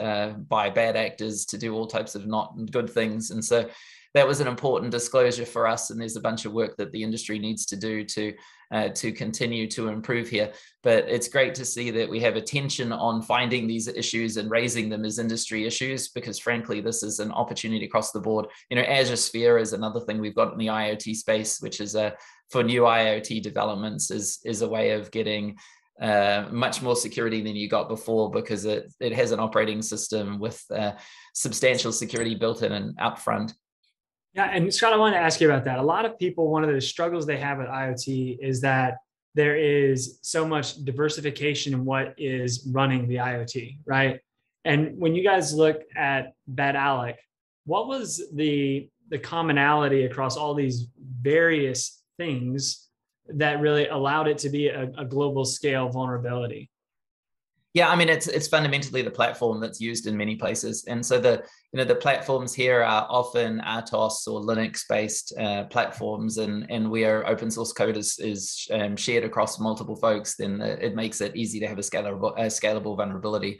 by bad actors to do all types of not good things. And so that was an important disclosure for us, and there's a bunch of work that the industry needs to do to continue to improve here. But it's great to see that we have attention on finding these issues and raising them as industry issues, because frankly, this is an opportunity across the board. Azure Sphere is another thing we've got in the IoT space, which is for new IoT developments is a way of getting much more security than you got before, because it has an operating system with substantial security built in and upfront. Yeah, and Scott, I wanted to ask you about that. A lot of people, one of the struggles they have with IoT is that there is so much diversification in what is running the IoT, right? And when you guys look at Bad Alloc, what was the commonality across all these various things that really allowed it to be a global scale vulnerability? Yeah, I mean, it's fundamentally the platform that's used in many places. And so the platforms here are often RTOS or Linux-based platforms, and where open source code is shared across multiple folks, then it makes it easy to have a scalable vulnerability.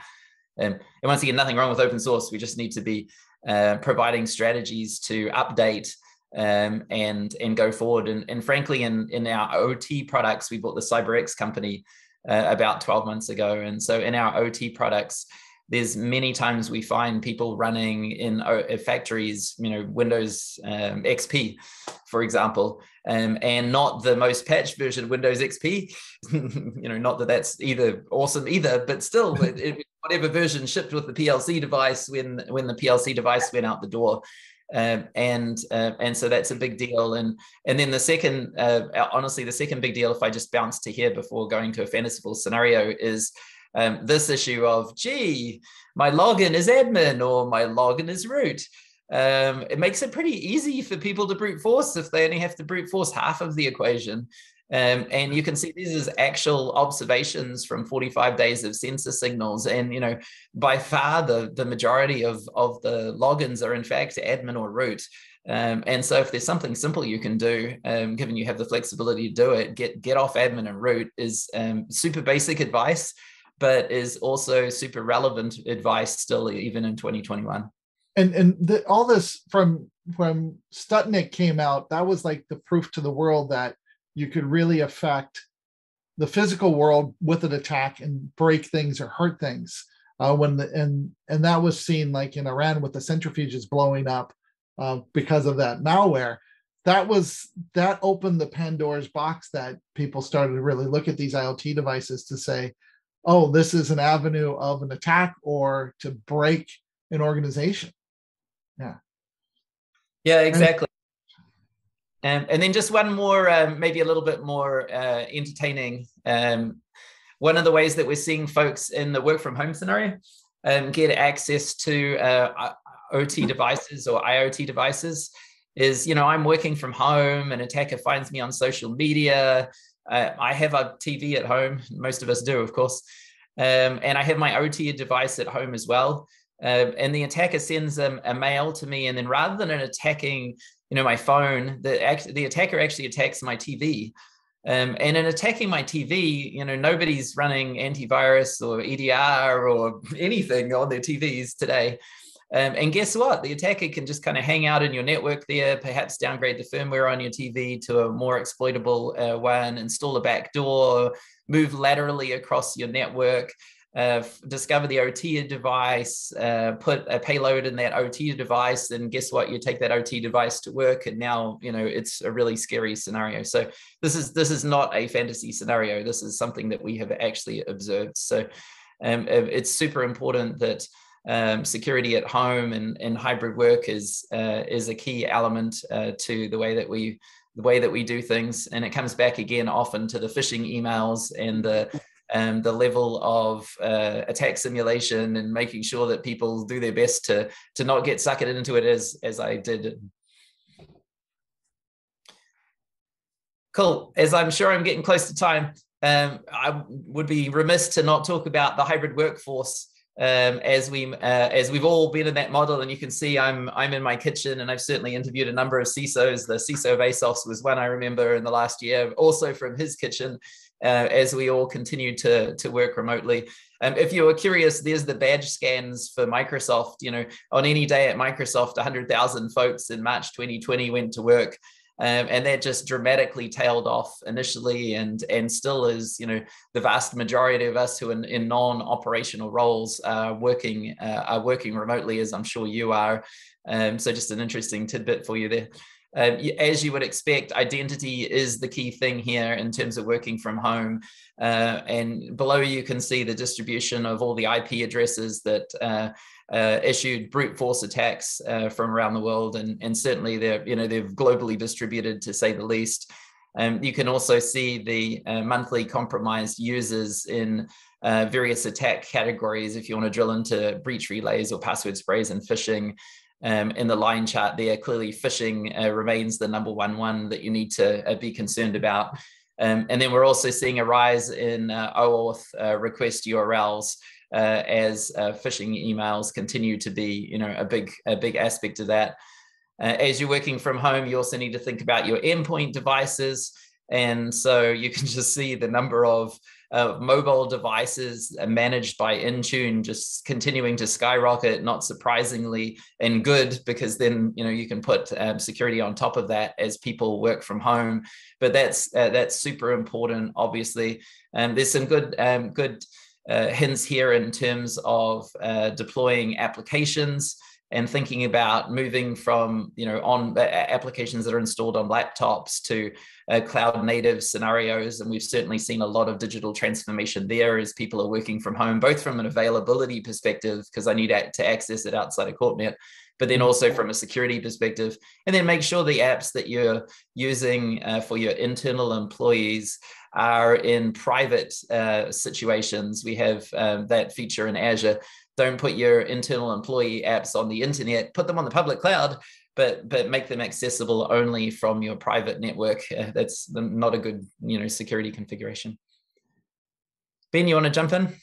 And once again, nothing wrong with open source. We just need to be providing strategies to update and go forward. And frankly, in our OT products, we bought the CyberX company about 12 months ago. And so in our OT products, there's many times we find people running in factories, Windows XP, for example, and not the most patched version of Windows XP. Not that that's either awesome either, but still, whatever version shipped with the PLC device when the PLC device went out the door. And so that's a big deal. And then the second, honestly, the second big deal, if I just bounce to here before going to a fanciful scenario, is this issue of, gee, my login is admin or my login is root. It makes it pretty easy for people to brute force if they only have to brute force half of the equation. And you can see these is actual observations from 45 days of sensor signals. And, by far the majority of the logins are in fact admin or root. And so if there's something simple you can do, given you have the flexibility to do it, get off admin and root is super basic advice, but is also super relevant advice still, even in 2021. And all this from Stuxnet came out, that was like the proof to the world that you could really affect the physical world with an attack and break things or hurt things. And that was seen like in Iran with the centrifuges blowing up because of that malware. That opened the Pandora's box that people started to really look at these IoT devices to say, oh, this is an avenue of an attack or to break an organization. Yeah. Yeah, exactly. And then just one more, maybe a little bit more entertaining. One of the ways that we're seeing folks in the work from home scenario get access to OT devices or IoT devices is, I'm working from home, an attacker finds me on social media. I have a TV at home. Most of us do, of course. And I have my OT device at home as well. And the attacker sends a mail to me. And then rather than attacking, my phone, the attacker actually attacks my TV. And in attacking my TV, nobody's running antivirus or EDR or anything on their TVs today. And guess what? The attacker can just kind of hang out in your network there, perhaps downgrade the firmware on your TV to a more exploitable one, install a backdoor, move laterally across your network, discover the OT device, put a payload in that OT device, and guess what? You take that OT device to work, and now it's a really scary scenario. So this is not a fantasy scenario. This is something that we have actually observed. So it's super important that security at home and hybrid work is a key element to the way that we do things. And it comes back again often to the phishing emails and the level of attack simulation and making sure that people do their best to not get suckered into it as I did. Cool. As I'm sure I'm getting close to time, I would be remiss to not talk about the hybrid workforce. As we've all been in that model, and you can see I'm in my kitchen, and I've certainly interviewed a number of CISOs. The CISO of ASOS was one I remember in the last year, also from his kitchen, as we all continue to work remotely. If you were curious, there's the badge scans for Microsoft. On any day at Microsoft, 100,000 folks in March 2020 went to work. And that just dramatically tailed off initially, and still is, the vast majority of us who are in non-operational roles are working remotely, as I'm sure you are. So just an interesting tidbit for you there. As you would expect, identity is the key thing here in terms of working from home. And below you can see the distribution of all the IP addresses that issued brute force attacks from around the world, and certainly they're globally distributed, to say the least. You can also see the monthly compromised users in various attack categories. If you want to drill into breach relays or password sprays and phishing, in the line chart there, clearly phishing remains the number one that you need to be concerned about. And then we're also seeing a rise in OAuth request URLs as phishing emails continue to be, a big aspect of that. As you're working from home, you also need to think about your endpoint devices. And so you can just see the number of mobile devices managed by Intune just continuing to skyrocket, not surprisingly, and good, because then you can put security on top of that as people work from home. But that's super important, obviously. There's some good hints here in terms of deploying applications and thinking about moving from on applications that are installed on laptops to cloud native scenarios. And we've certainly seen a lot of digital transformation there as people are working from home, both from an availability perspective, because I need to access it outside of CourtNet, but then also from a security perspective. And then make sure the apps that you're using for your internal employees are in private situations. We have that feature in Azure. Don't put your internal employee apps on the internet, put them on the public cloud, but make them accessible only from your private network. That's not a good security configuration. Ben, you want to jump in?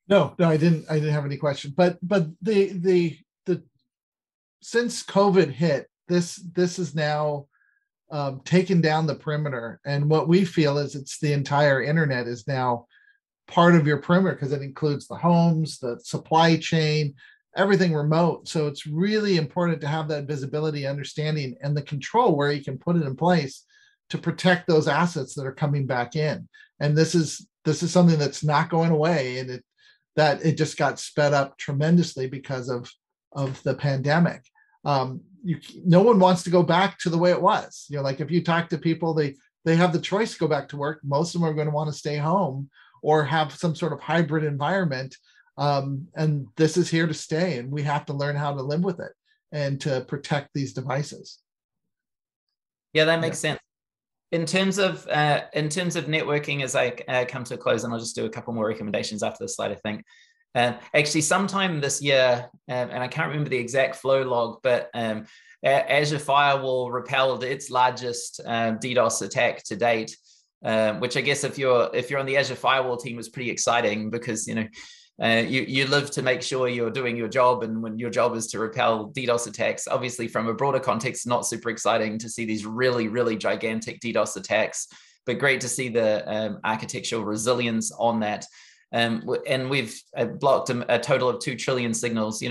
No, I didn't have any question. But the since COVID hit, this is now taken down the perimeter, and what we feel is it's the entire internet is now part of your perimeter, because it includes the homes, the supply chain, everything remote. So it's really important to have that visibility, understanding, and the control where you can put it in place to protect those assets that are coming back in. And this is something that's not going away, and it just got sped up tremendously because of the pandemic. No one wants to go back to the way it was. Like if you talk to people, they have the choice to go back to work. Most of them are going to want to stay home or have some sort of hybrid environment. And this is here to stay, and we have to learn how to live with it. and to protect these devices. Yeah, that makes sense. In terms of networking, as I come to a close, and I'll just do a couple more recommendations after this slide, I think. Actually, sometime this year, and I can't remember the exact flow log, but Azure Firewall repelled its largest DDoS attack to date, which I guess if you're on the Azure Firewall team was pretty exciting, because you live to make sure you're doing your job, and when your job is to repel DDoS attacks, obviously from a broader context, not super exciting to see these really, really gigantic DDoS attacks, but great to see the architectural resilience on that. And we've blocked a total of 2 trillion signals.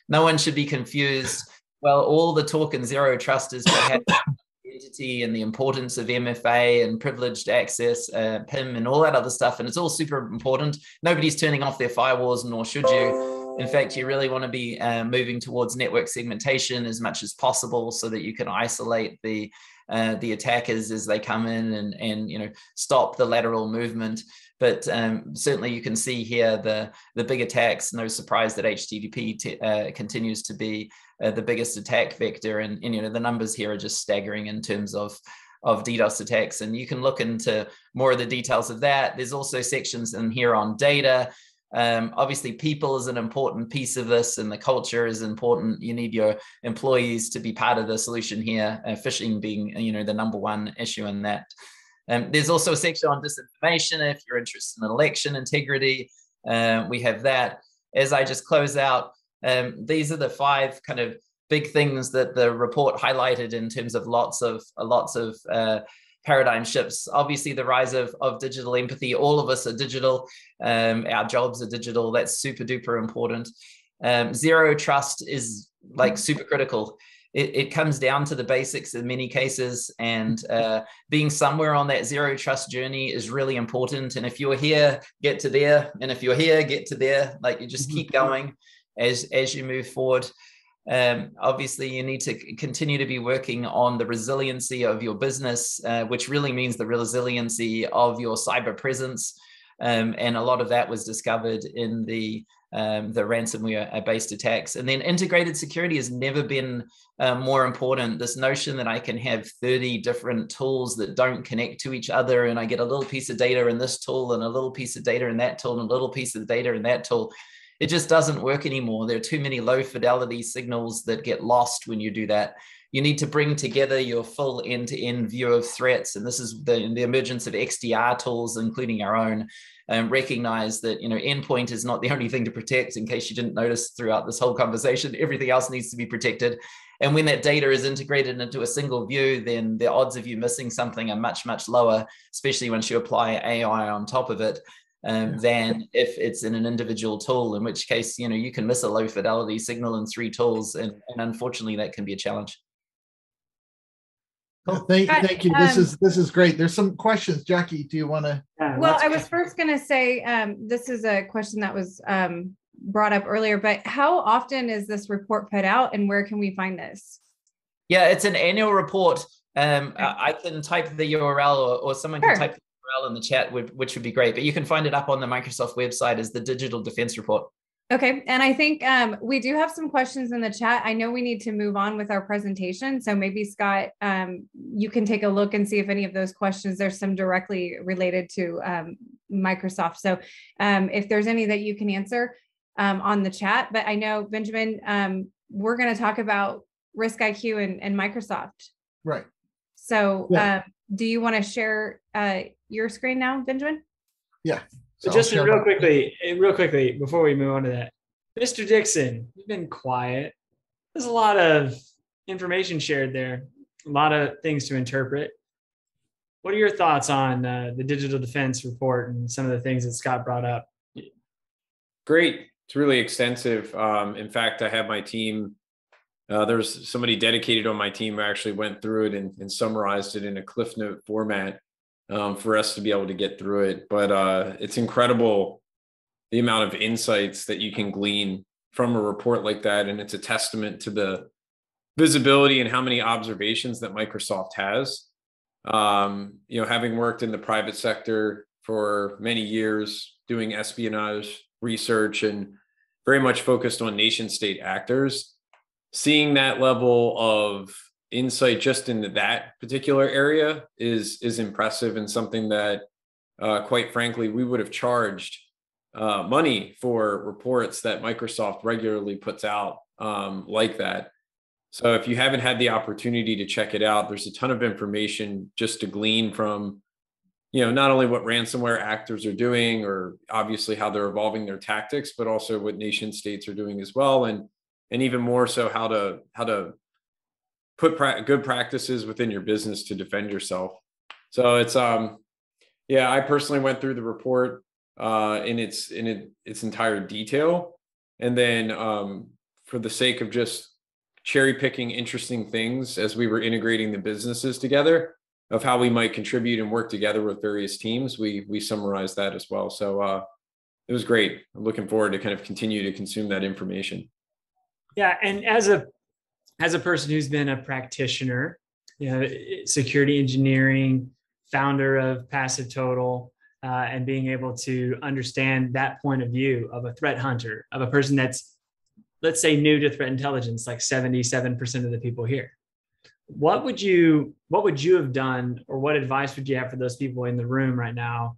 No one should be confused. Well, all the talk in zero trust is perhaps identity and the importance of MFA and privileged access, PIM and all that other stuff. And it's all super important. Nobody's turning off their firewalls, nor should you. In fact, you really want to be moving towards network segmentation as much as possible, so that you can isolate the attackers as they come in and stop the lateral movement. But certainly you can see here the big attacks. No surprise that HTTP continues to be the biggest attack vector, and the numbers here are just staggering in terms of DDoS attacks. And you can look into more of the details of that. There's also sections in here on data. Obviously, people is an important piece of this, and the culture is important. You need your employees to be part of the solution here, phishing being the number one issue in that. There's also a section on disinformation if you're interested in election integrity. We have that. As I just close out, these are the 5 kind of big things that the report highlighted in terms of lots of paradigm shifts. Obviously, the rise of digital empathy. All of us are digital. Our jobs are digital. That's super duper important. Zero trust is like super critical. It comes down to the basics in many cases, and being somewhere on that zero trust journey is really important. And if you're here, get to there. And if you're here, get to there. Like, you just keep going as you move forward. Obviously, you need to continue to be working on the resiliency of your business, which really means the resiliency of your cyber presence. And a lot of that was discovered in the ransomware-based attacks. And then integrated security has never been more important. This notion that I can have 30 different tools that don't connect to each other, and I get a little piece of data in this tool and a little piece of data in that tool and a little piece of data in that tool, it just doesn't work anymore. There are too many low fidelity signals that get lost when you do that. You need to bring together your full end-to-end view of threats. And this is the emergence of XDR tools, including our own, and recognize that endpoint is not the only thing to protect. In case you didn't notice throughout this whole conversation, everything else needs to be protected. And when that data is integrated into a single view, then the odds of you missing something are much, much lower, especially once you apply AI on top of it, than if it's in an individual tool, in which case, you can miss a low fidelity signal in 3 tools. And unfortunately, that can be a challenge. Cool. Thank you. This is great. There's some questions. Jackie, do you want to? Well, I was first going to say, this is a question that was brought up earlier, but how often is this report put out, and where can we find this? Yeah, it's an annual report. I can type the URL, or someone can type the URL in the chat, which would be great. But you can find it up on the Microsoft website as the Digital Defense Report. Okay. And I think we do have some questions in the chat. I know we need to move on with our presentation. So maybe Scott, you can take a look and see if any of those questions, there's some directly related to Microsoft. So if there's any that you can answer on the chat, but I know, Benjamin, we're going to talk about RiskIQ and Microsoft. Right. So do you want to share your screen now, Benjamin? Yeah. So just real quickly, before we move on to that, Mr. Dixon, you've been quiet. There's a lot of information shared there, a lot of things to interpret. What are your thoughts on the Digital Defense Report and some of the things that Scott brought up? Great. It's really extensive. In fact, I have my team. There's somebody dedicated on my team who actually went through it and summarized it in a Cliff Note format for us to be able to get through it. But it's incredible the amount of insights that you can glean from a report like that. And it's a testament to the visibility and how many observations that Microsoft has. Having worked in the private sector for many years, doing espionage research and very much focused on nation state actors, seeing that level of insight just into that particular area is impressive, and something that, quite frankly, we would have charged money for reports that Microsoft regularly puts out like that. So if you haven't had the opportunity to check it out, there's a ton of information just to glean from, not only what ransomware actors are doing, or obviously how they're evolving their tactics, but also what nation states are doing as well. And even more so how to put good practices within your business to defend yourself. So it's, I personally went through the report in its entire detail. And then for the sake of just cherry picking interesting things as we were integrating the businesses together of how we might contribute and work together with various teams, we summarized that as well. So it was great. I'm looking forward to kind of continue to consume that information. Yeah, and as a person who's been a practitioner, security engineering, founder of Passive Total, and being able to understand that point of view of a threat hunter, of a person that's, let's say, new to threat intelligence, like 77% of the people here. What would you have done, or what advice would you have for those people in the room right now?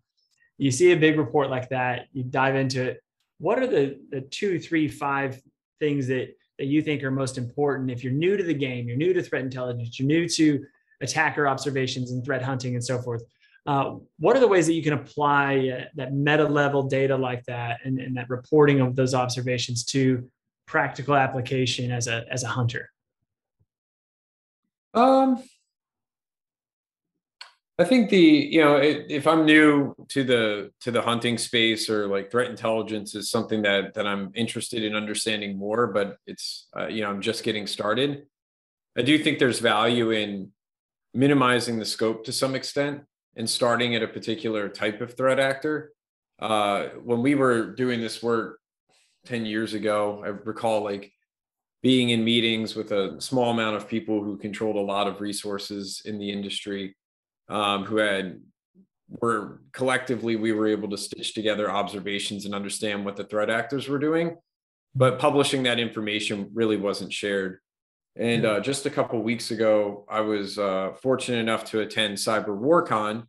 You see a big report like that, you dive into it. What are the 2, 3, 5 things that you think are most important if you're new to the game, you're new to threat intelligence, you're new to attacker observations and threat hunting and so forth? What are the ways that you can apply that meta level data like that and that reporting of those observations to practical application as a hunter? I think if I'm new to the hunting space, or like threat intelligence is something that I'm interested in understanding more, but it's, I'm just getting started. I do think there's value in minimizing the scope to some extent and starting at a particular type of threat actor. When we were doing this work 10 years ago, I recall like being in meetings with a small amount of people who controlled a lot of resources in the industry, collectively, we were able to stitch together observations and understand what the threat actors were doing, but publishing that information really wasn't shared. And just a couple of weeks ago, I was fortunate enough to attend Cyber WarCon,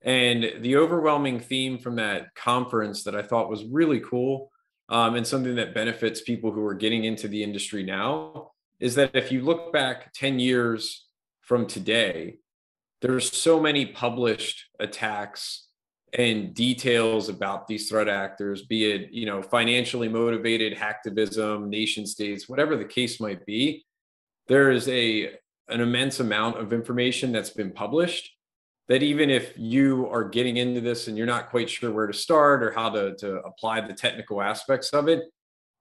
and the overwhelming theme from that conference that I thought was really cool, and something that benefits people who are getting into the industry now, is that if you look back 10 years from today, there's so many published attacks and details about these threat actors, be it, financially motivated hacktivism, nation states, whatever the case might be. There is an immense amount of information that's been published that even if you are getting into this and you're not quite sure where to start or how to apply the technical aspects of it,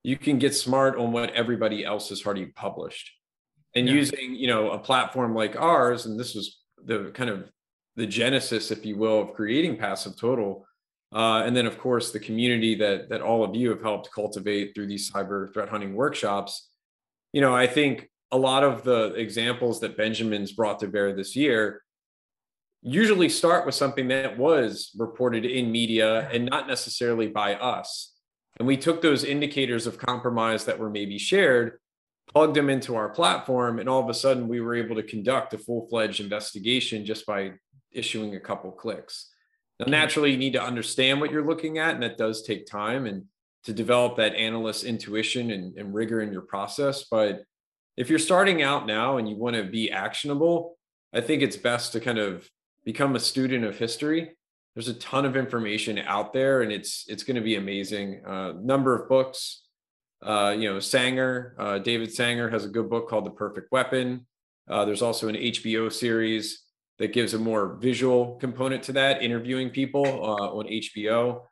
you can get smart on what everybody else has already published. And using, a platform like ours, and this was the kind of the genesis, if you will, of creating Passive Total. And then, of course, the community that all of you have helped cultivate through these cyber threat hunting workshops. I think a lot of the examples that Benjamin's brought to bear this year usually start with something that was reported in media and not necessarily by us. And we took those indicators of compromise that were maybe shared, plugged them into our platform, and all of a sudden we were able to conduct a full-fledged investigation just by issuing a couple clicks. Now, naturally, you need to understand what you're looking at, and that does take time and to develop that analyst intuition and rigor in your process. But if you're starting out now and you want to be actionable, I think it's best to kind of become a student of history. There's a ton of information out there, and it's going to be amazing. Number of books. Sanger, David Sanger has a good book called The Perfect Weapon. There's also an HBO series that gives a more visual component to that, interviewing people on HBO.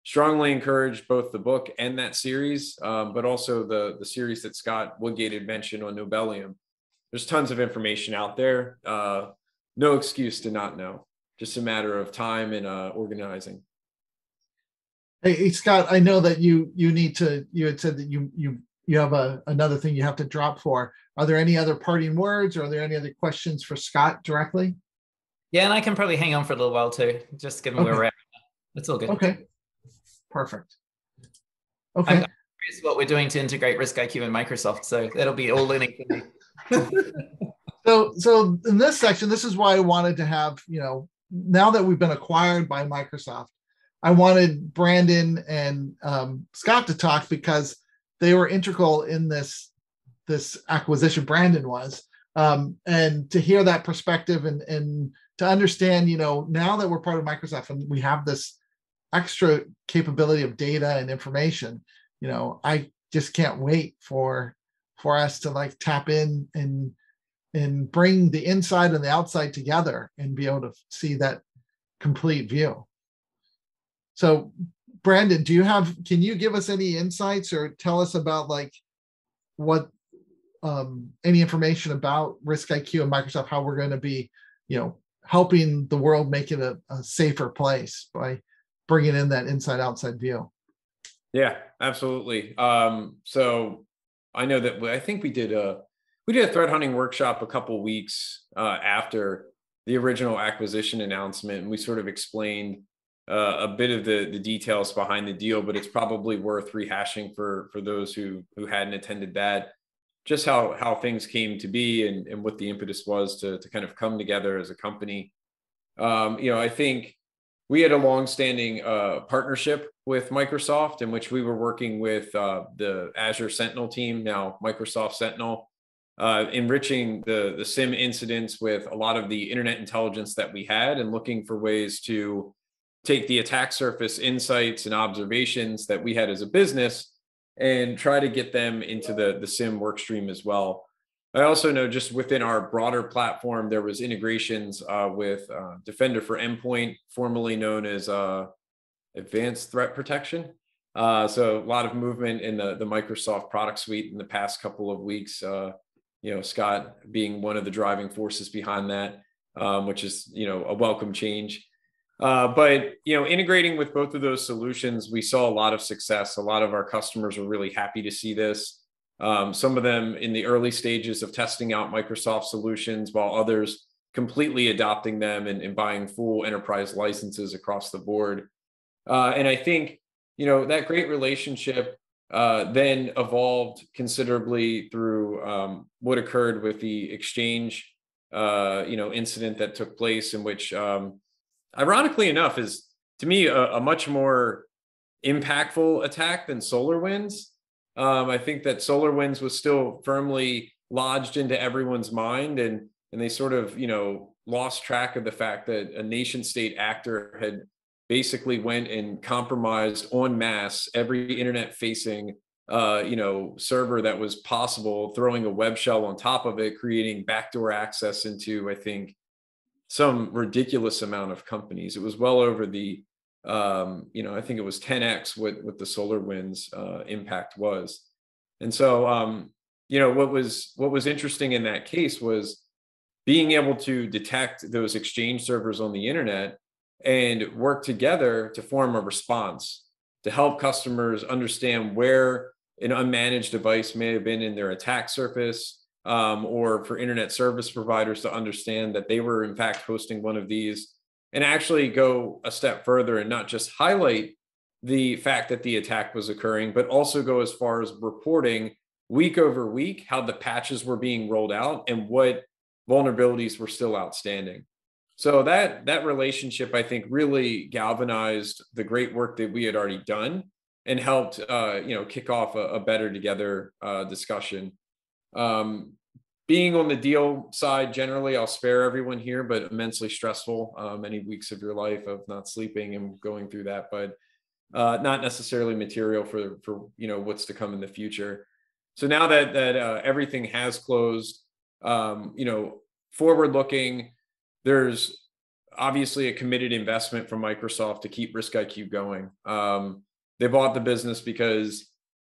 Strongly encourage both the book and that series, but also the series that Scott Woodgate had mentioned on Nobelium. There's tons of information out there. No excuse to not know. Just a matter of time and organizing. Hey, Scott, I know that you had said that you have another thing you have to drop for. Are there any other parting words, or are there any other questions for Scott directly? Yeah, and I can probably hang on for a little while too, just given where we're at. That's all good. Okay, perfect. Okay. curious what we're doing to integrate RiskIQ and Microsoft. So that'll be all learning for me. So in this section, this is why I wanted to have, now that we've been acquired by Microsoft, I wanted Brandon and Scott to talk because they were integral in this acquisition. Brandon was, and to hear that perspective and to understand, now that we're part of Microsoft and we have this extra capability of data and information, I just can't wait for us to like tap in and bring the inside and the outside together and be able to see that complete view. So Brandon, can you give us any insights or tell us about like what any information about RiskIQ and Microsoft, how we're going to be, helping the world make it a safer place by bringing in that inside outside view? Yeah, absolutely. So I know that I think we did a threat hunting workshop a couple of weeks after the original acquisition announcement, and we sort of explained a bit of the details behind the deal, but it's probably worth rehashing for those who hadn't attended that, just how things came to be and what the impetus was to kind of come together as a company. I think we had a longstanding partnership with Microsoft in which we were working with the Azure Sentinel team, now Microsoft Sentinel, enriching the SIEM incidents with a lot of the internet intelligence that we had and looking for ways to take the attack surface insights and observations that we had as a business and try to get them into the SIEM work stream as well. I also know just within our broader platform, there was integrations with Defender for Endpoint, formerly known as Advanced Threat Protection. So a lot of movement in the Microsoft product suite in the past couple of weeks, Scott being one of the driving forces behind that, which is, a welcome change. But integrating with both of those solutions, we saw a lot of success. A lot of our customers were really happy to see this. Some of them in the early stages of testing out Microsoft solutions, while others completely adopting them and buying full enterprise licenses across the board. And I think, that great relationship then evolved considerably through what occurred with the Exchange, incident that took place, in which, ironically enough, is to me a much more impactful attack than SolarWinds. I think that SolarWinds was still firmly lodged into everyone's mind, and they sort of, lost track of the fact that a nation state actor had basically went and compromised en masse every internet facing, server that was possible, throwing a web shell on top of it, creating backdoor access into, I think, some ridiculous amount of companies. It was well over the, I think it was 10x what the SolarWinds impact was. And so, what was interesting in that case was being able to detect those Exchange servers on the internet and work together to form a response to help customers understand where an unmanaged device may have been in their attack surface, or for internet service providers to understand that they were in fact hosting one of these, and actually go a step further and not just highlight the fact that the attack was occurring, but also go as far as reporting week over week how the patches were being rolled out and what vulnerabilities were still outstanding. So that relationship, I think, really galvanized the great work that we had already done and helped, kick off a better together discussion. Being on the deal side, generally, I'll spare everyone here, but immensely stressful. Many weeks of your life of not sleeping and going through that, but not necessarily material for what's to come in the future. So now that everything has closed, forward looking, there's obviously a committed investment from Microsoft to keep RiskIQ going. They bought the business because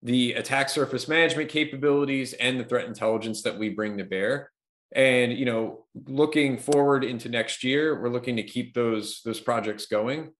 the attack surface management capabilities and the threat intelligence that we bring to bear. And, looking forward into next year, we're looking to keep those projects going,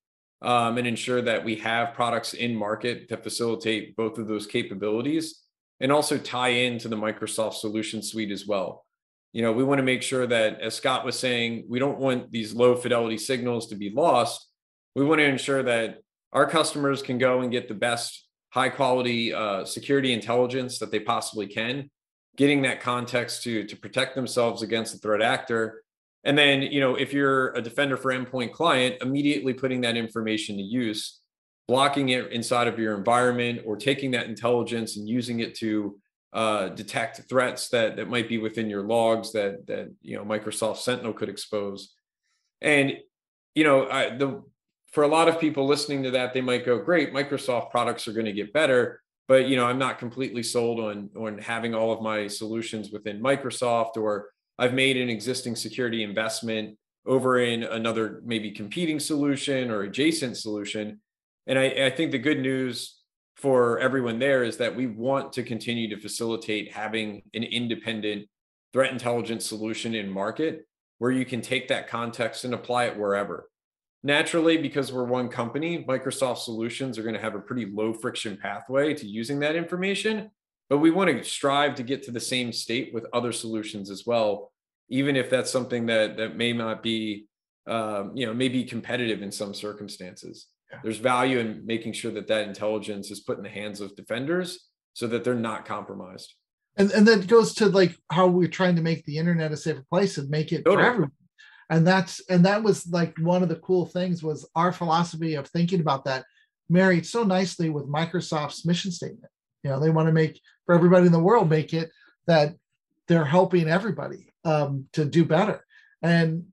and ensure that we have products in market that facilitate both of those capabilities and also tie into the Microsoft solution suite as well. We want to make sure that, as Scott was saying, we don't want these low fidelity signals to be lost. We want to ensure that our customers can go and get the best high quality security intelligence that they possibly can, getting that context to protect themselves against a threat actor. And then, if you're a defender for endpoint client, immediately putting that information to use, blocking it inside of your environment, or taking that intelligence and using it to detect threats that might be within your logs that Microsoft Sentinel could expose. And for a lot of people listening to that, they might go, great, Microsoft products are going to get better, but I'm not completely sold on having all of my solutions within Microsoft, or I've made an existing security investment over in another maybe competing solution or adjacent solution. And I think the good news for everyone there is that we want to continue to facilitate having an independent threat intelligence solution in market where you can take that context and apply it wherever. Naturally, because we're one company, Microsoft solutions are going to have a pretty low friction pathway to using that information, but we want to strive to get to the same state with other solutions as well, even if that's something that may not be, may be competitive in some circumstances. There's value in making sure that intelligence is put in the hands of defenders so that they're not compromised. And that goes to like how we're trying to make the internet a safer place and make it for everyone. And that was like one of the cool things was our philosophy of thinking about that married so nicely with Microsoft's mission statement. They want to make for everybody in the world, make it that they're helping everybody to do better. And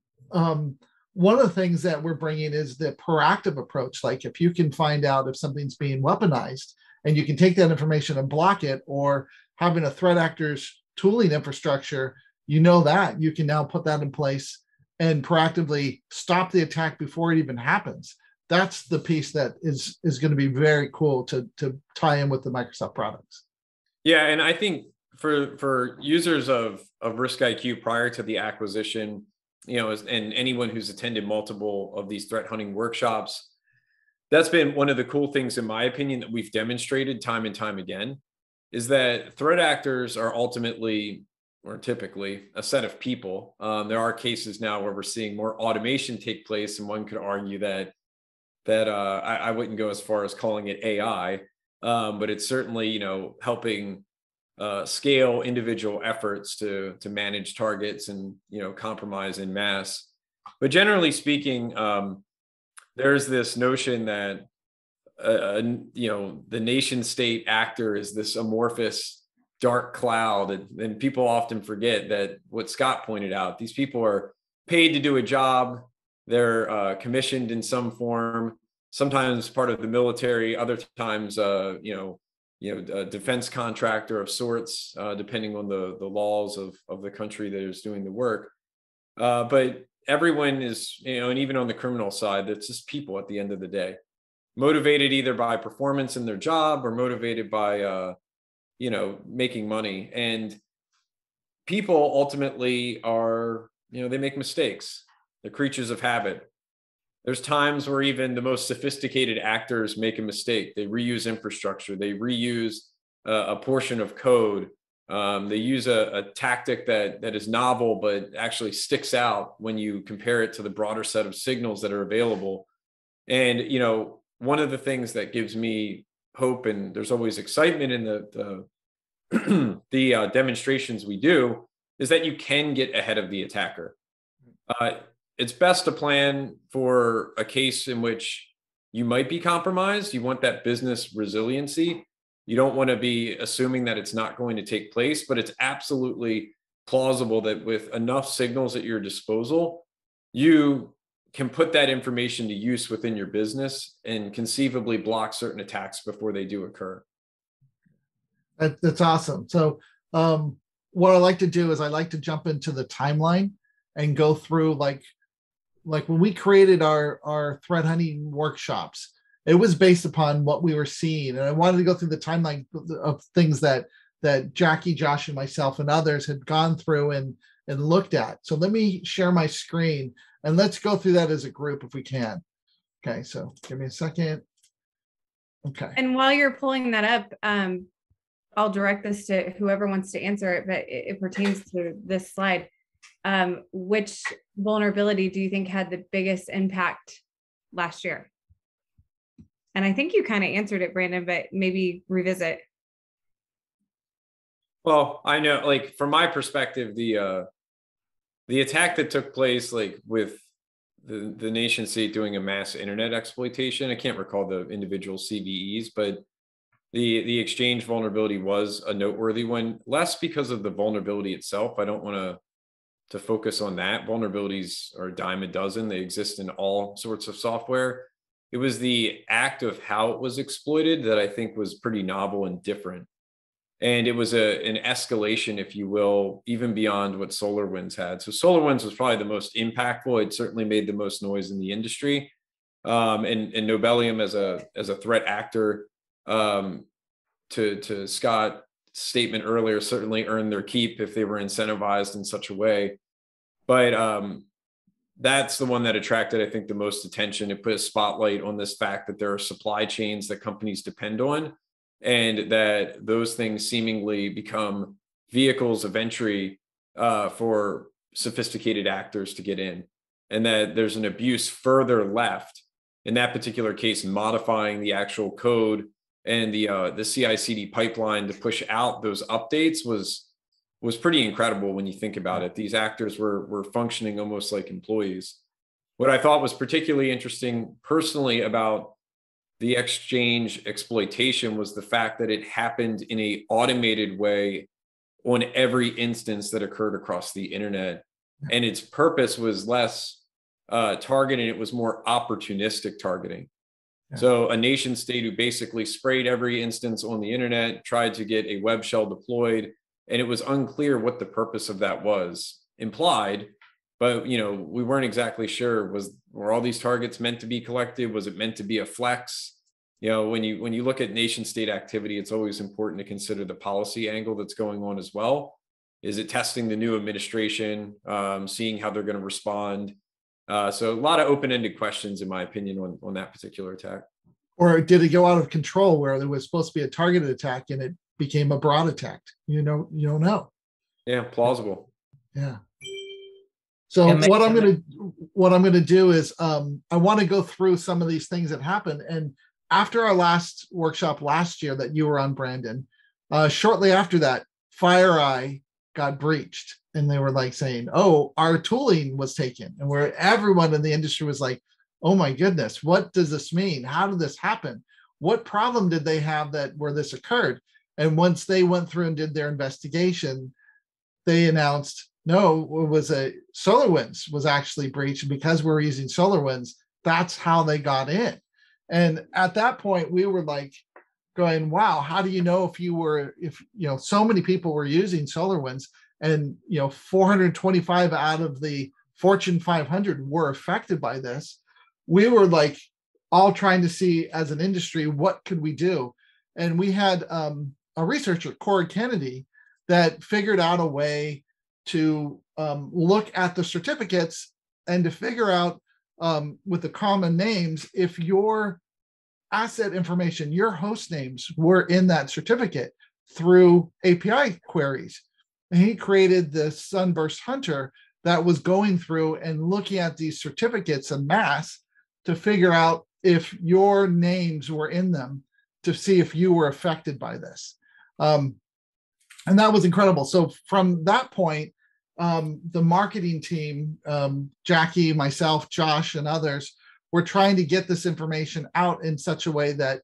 one of the things that we're bringing is the proactive approach. Like if you can find out if something's being weaponized and you can take that information and block it, or having a threat actor's tooling infrastructure, that you can now put that in place and proactively stop the attack before it even happens. That's the piece that is going to be very cool to tie in with the Microsoft products. Yeah, and I think for users of RiskIQ prior to the acquisition, and anyone who's attended multiple of these threat hunting workshops, that's been one of the cool things, in my opinion, that we've demonstrated time and time again, is that threat actors are ultimately, or typically, a set of people. There are cases now where we're seeing more automation take place, and one could argue that I wouldn't go as far as calling it AI, but it's certainly helping scale individual efforts to manage targets and compromise in mass. But generally speaking, there's this notion that the nation state actor is this amorphous dark cloud, and people often forget that what Scott pointed out, these people are paid to do a job, they're commissioned in some form, sometimes part of the military, other times a defense contractor of sorts, depending on the laws of the country that is doing the work. But everyone is, and even on the criminal side, it's just people at the end of the day, motivated either by performance in their job or motivated by, making money. And people ultimately are, they make mistakes. They're creatures of habit. There's times where even the most sophisticated actors make a mistake. They reuse infrastructure. They reuse a portion of code. They use a tactic that is novel, but actually sticks out when you compare it to the broader set of signals that are available. And, one of the things that gives me hope, and there's always excitement in the demonstrations we do, is that you can get ahead of the attacker. It's best to plan for a case in which you might be compromised. You want that business resiliency. You don't want to be assuming that it's not going to take place, but it's absolutely plausible that with enough signals at your disposal, you can put that information to use within your business and conceivably block certain attacks before they do occur. That's awesome. So what I like to do is I like to jump into the timeline and go through like when we created our threat hunting workshops, it was based upon what we were seeing. And I wanted to go through the timeline of things that Jackie, Josh, and myself and others had gone through and looked at. So let me share my screen and let's go through that as a group if we can. Okay, so give me a second. Okay. And while you're pulling that up, I'll direct this to whoever wants to answer it, but it pertains to this slide. Which vulnerability do you think had the biggest impact last year? And I think you kind of answered it, Brandon, but maybe revisit. Well, I know, like from my perspective, the attack that took place, like with the nation state doing a mass internet exploitation, I can't recall the individual CVEs, but the exchange vulnerability was a noteworthy one, less because of the vulnerability itself. I don't want to focus on that. Vulnerabilities are a dime a dozen. They exist in all sorts of software. It was the act of how it was exploited that I think was pretty novel and different. And it was an escalation, if you will, even beyond what SolarWinds had. So SolarWinds was probably the most impactful. It certainly made the most noise in the industry. And Nobelium as a threat actor, to Scott's statement earlier, certainly earned their keep if they were incentivized in such a way. But that's the one that attracted, I think, the most attention. It put a spotlight on this fact that there are supply chains that companies depend on, and that those things seemingly become vehicles of entry for sophisticated actors to get in, and that there's an abuse further left. In that particular case, modifying the actual code and the CI/CD pipeline to push out those updates was pretty incredible when you think about it. These actors were functioning almost like employees. What I thought was particularly interesting personally about the exchange exploitation was the fact that it happened in an automated way on every instance that occurred across the internet. And its purpose was less targeting, it was more opportunistic targeting. Yeah. So a nation state who basically sprayed every instance on the internet, tried to get a web shell deployed, and it was unclear what the purpose of that was. Implied, but we weren't exactly sure. Were all these targets meant to be collected? Was it meant to be a flex? When you look at nation state activity, it's always important to consider the policy angle that's going on as well. Is it testing the new administration, seeing how they're going to respond? So a lot of open-ended questions, in my opinion, on that particular attack. Or did it go out of control where there was supposed to be a targeted attack and it became a broad attack? You don't know. Yeah, plausible. Yeah. So what I'm gonna do is I want to go through some of these things that happened. And after our last workshop last year that you were on, Brandon, shortly after that, FireEye got breached, and they were like saying, "Oh, our tooling was taken," and where everyone in the industry was like, "Oh my goodness, what does this mean? How did this happen? What problem did they have where this occurred?" And once they went through and did their investigation, they announced, no, it was SolarWinds was actually breached, and because we're using SolarWinds, that's how they got in. And at that point, we were like going, wow, how do you know if so many people were using SolarWinds, and 425 out of the Fortune 500 were affected by this? We were like all trying to see as an industry, what could we do? And we had a researcher, Corey Kennedy, that figured out a way to look at the certificates and to figure out with the common names, if your asset information, your host names were in that certificate through API queries. And he created the Sunburst Hunter that was going through and looking at these certificates en masse to figure out if your names were in them, to see if you were affected by this. And that was incredible. So from that point, the marketing team, Jackie, myself, Josh, and others, were trying to get this information out in such a way that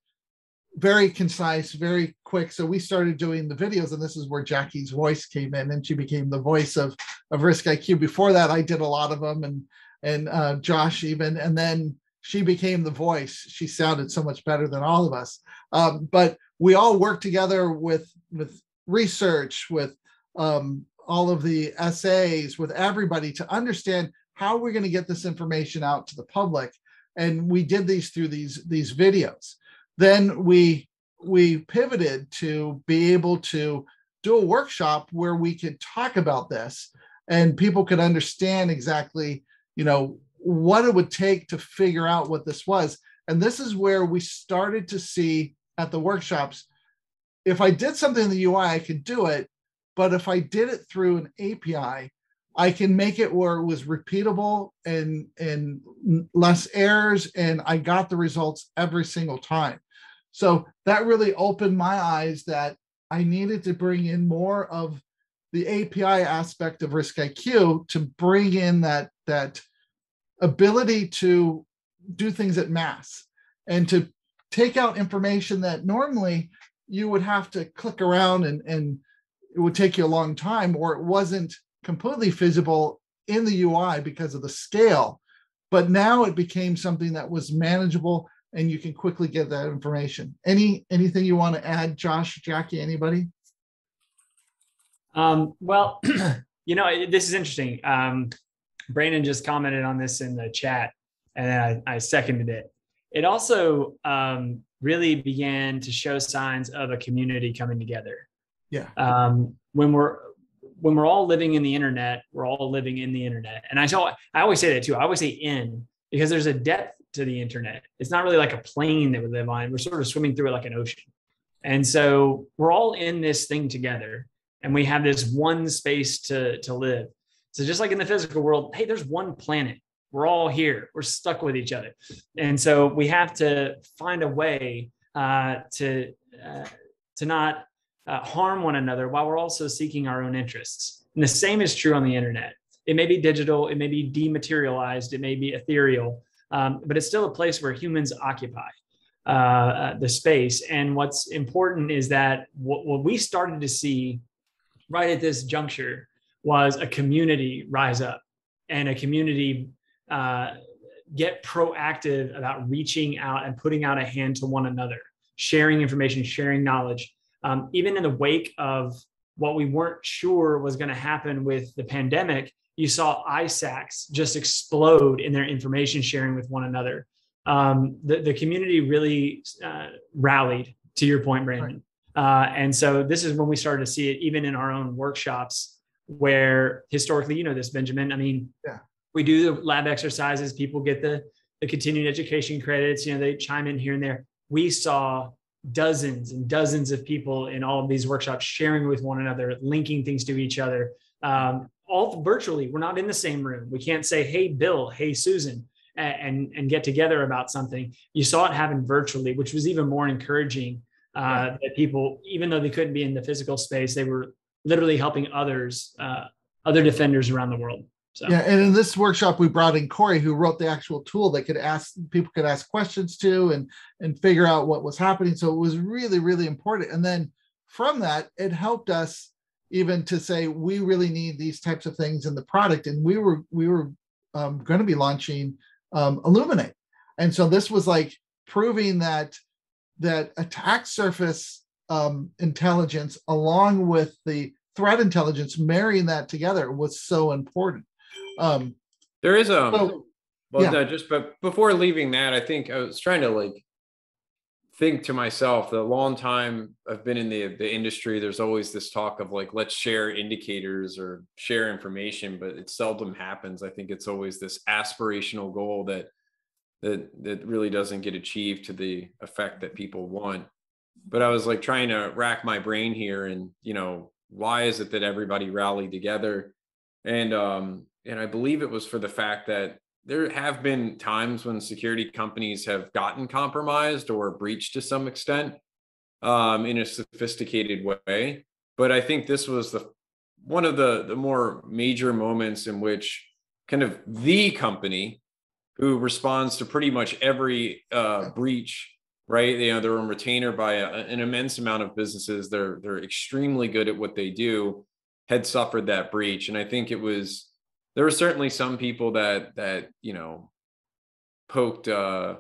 very concise, very quick. So we started doing the videos, and this is where Jackie's voice came in, and she became the voice of RiskIQ. Before that, I did a lot of them, and Josh even, and then she became the voice. She sounded so much better than all of us. But we all worked together with research, with all of the essays, with everybody, to understand how we're going to get this information out to the public. And we did these through these videos. Then we pivoted to be able to do a workshop where we could talk about this and people could understand exactly, what it would take to figure out what this was. And this is where we started to see at the workshops, if I did something in the UI, I could do it. But if I did it through an API, I can make it where it was repeatable and less errors, and I got the results every single time. So that really opened my eyes that I needed to bring in more of the API aspect of RiskIQ to bring in that ability to do things at mass and to take out information that normally you would have to click around and it would take you a long time, or it wasn't completely feasible in the UI because of the scale. But now it became something that was manageable and you can quickly get that information. Anything you want to add, Josh, Jackie, anybody? Well, this is interesting. Brandon just commented on this in the chat, and I seconded it. It also really began to show signs of a community coming together. Yeah. When we're all living in the internet, we're all living in the internet. And I always say that too. I always say in, because there's a depth to the internet. It's not really like a plane that we live on. We're sort of swimming through it like an ocean. And so we're all in this thing together, and we have this one space to live. So just like in the physical world, hey, there's one planet. We're all here. We're stuck with each other. And so we have to find a way to not harm one another while we're also seeking our own interests. And the same is true on the internet. It may be digital, it may be dematerialized, it may be ethereal, but it's still a place where humans occupy the space. And what's important is that what we started to see right at this juncture was a community rise up and a community get proactive about reaching out and putting out a hand to one another, sharing information, sharing knowledge. Even in the wake of what we weren't sure was going to happen with the pandemic, you saw ISACs just explode in their information sharing with one another. The community really rallied, to your point, Brandon. And so this is when we started to see it even in our own workshops, where historically, this, Benjamin, I mean, we do the lab exercises, people get the continuing education credits, they chime in here and there. We saw dozens and dozens of people in all of these workshops sharing with one another, linking things to each other, all virtually. We're not in the same room. We can't say, hey, Bill, hey, Susan, and get together about something. You saw it happen virtually, which was even more encouraging, that people, even though they couldn't be in the physical space, they were literally helping others, other defenders around the world. So. Yeah, and in this workshop, we brought in Corey, who wrote the actual tool that people could ask questions to and figure out what was happening. So it was really, really important. And then from that, it helped us even to say, we really need these types of things in the product. And we were going to be launching Illuminate. And so this was like proving that attack surface intelligence along with the threat intelligence, marrying that together was so important. There is but before leaving that, I think I was trying to think to myself, the long time I've been in the industry, there's always this talk of let's share indicators or share information, but it seldom happens. I think it's always this aspirational goal that really doesn't get achieved to the effect that people want. But I was trying to rack my brain here, and why is it that everybody rallied together? And I believe it was for the fact that there have been times when security companies have gotten compromised or breached to some extent in a sophisticated way. But I think this was one of the more major moments in which kind of the company who responds to pretty much every breach, right? They're on retainer by an immense amount of businesses. They're extremely good at what they do, had suffered that breach. And I think there were certainly some people that poked at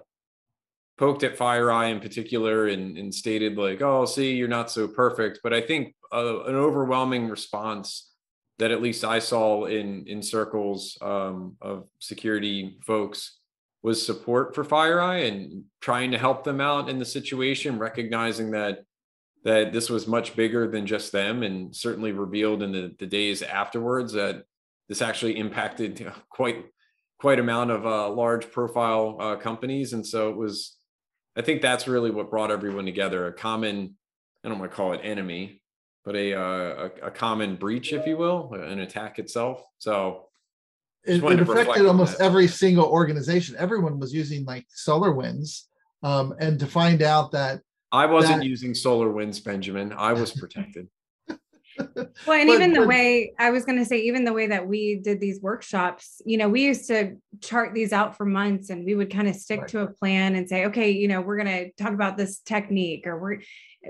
FireEye in particular and stated oh, see, you're not so perfect. But I think an overwhelming response that at least I saw in circles of security folks was support for FireEye and trying to help them out in the situation, recognizing that this was much bigger than just them, and certainly revealed in the days afterwards that this actually impacted quite amount of large profile companies. And so I think that's really what brought everyone together, a common, I don't want to call it enemy, but a common breach, if you will, an attack itself. So it affected almost every single organization. Everyone was using like SolarWinds, and to find out that I wasn't using SolarWinds, Benjamin, I was protected. Well, and even the way I was going to say, even the way that we did these workshops, you know, we used to chart these out for months, and we would kind of stick to a plan and say, okay, you know, we're going to talk about this technique, or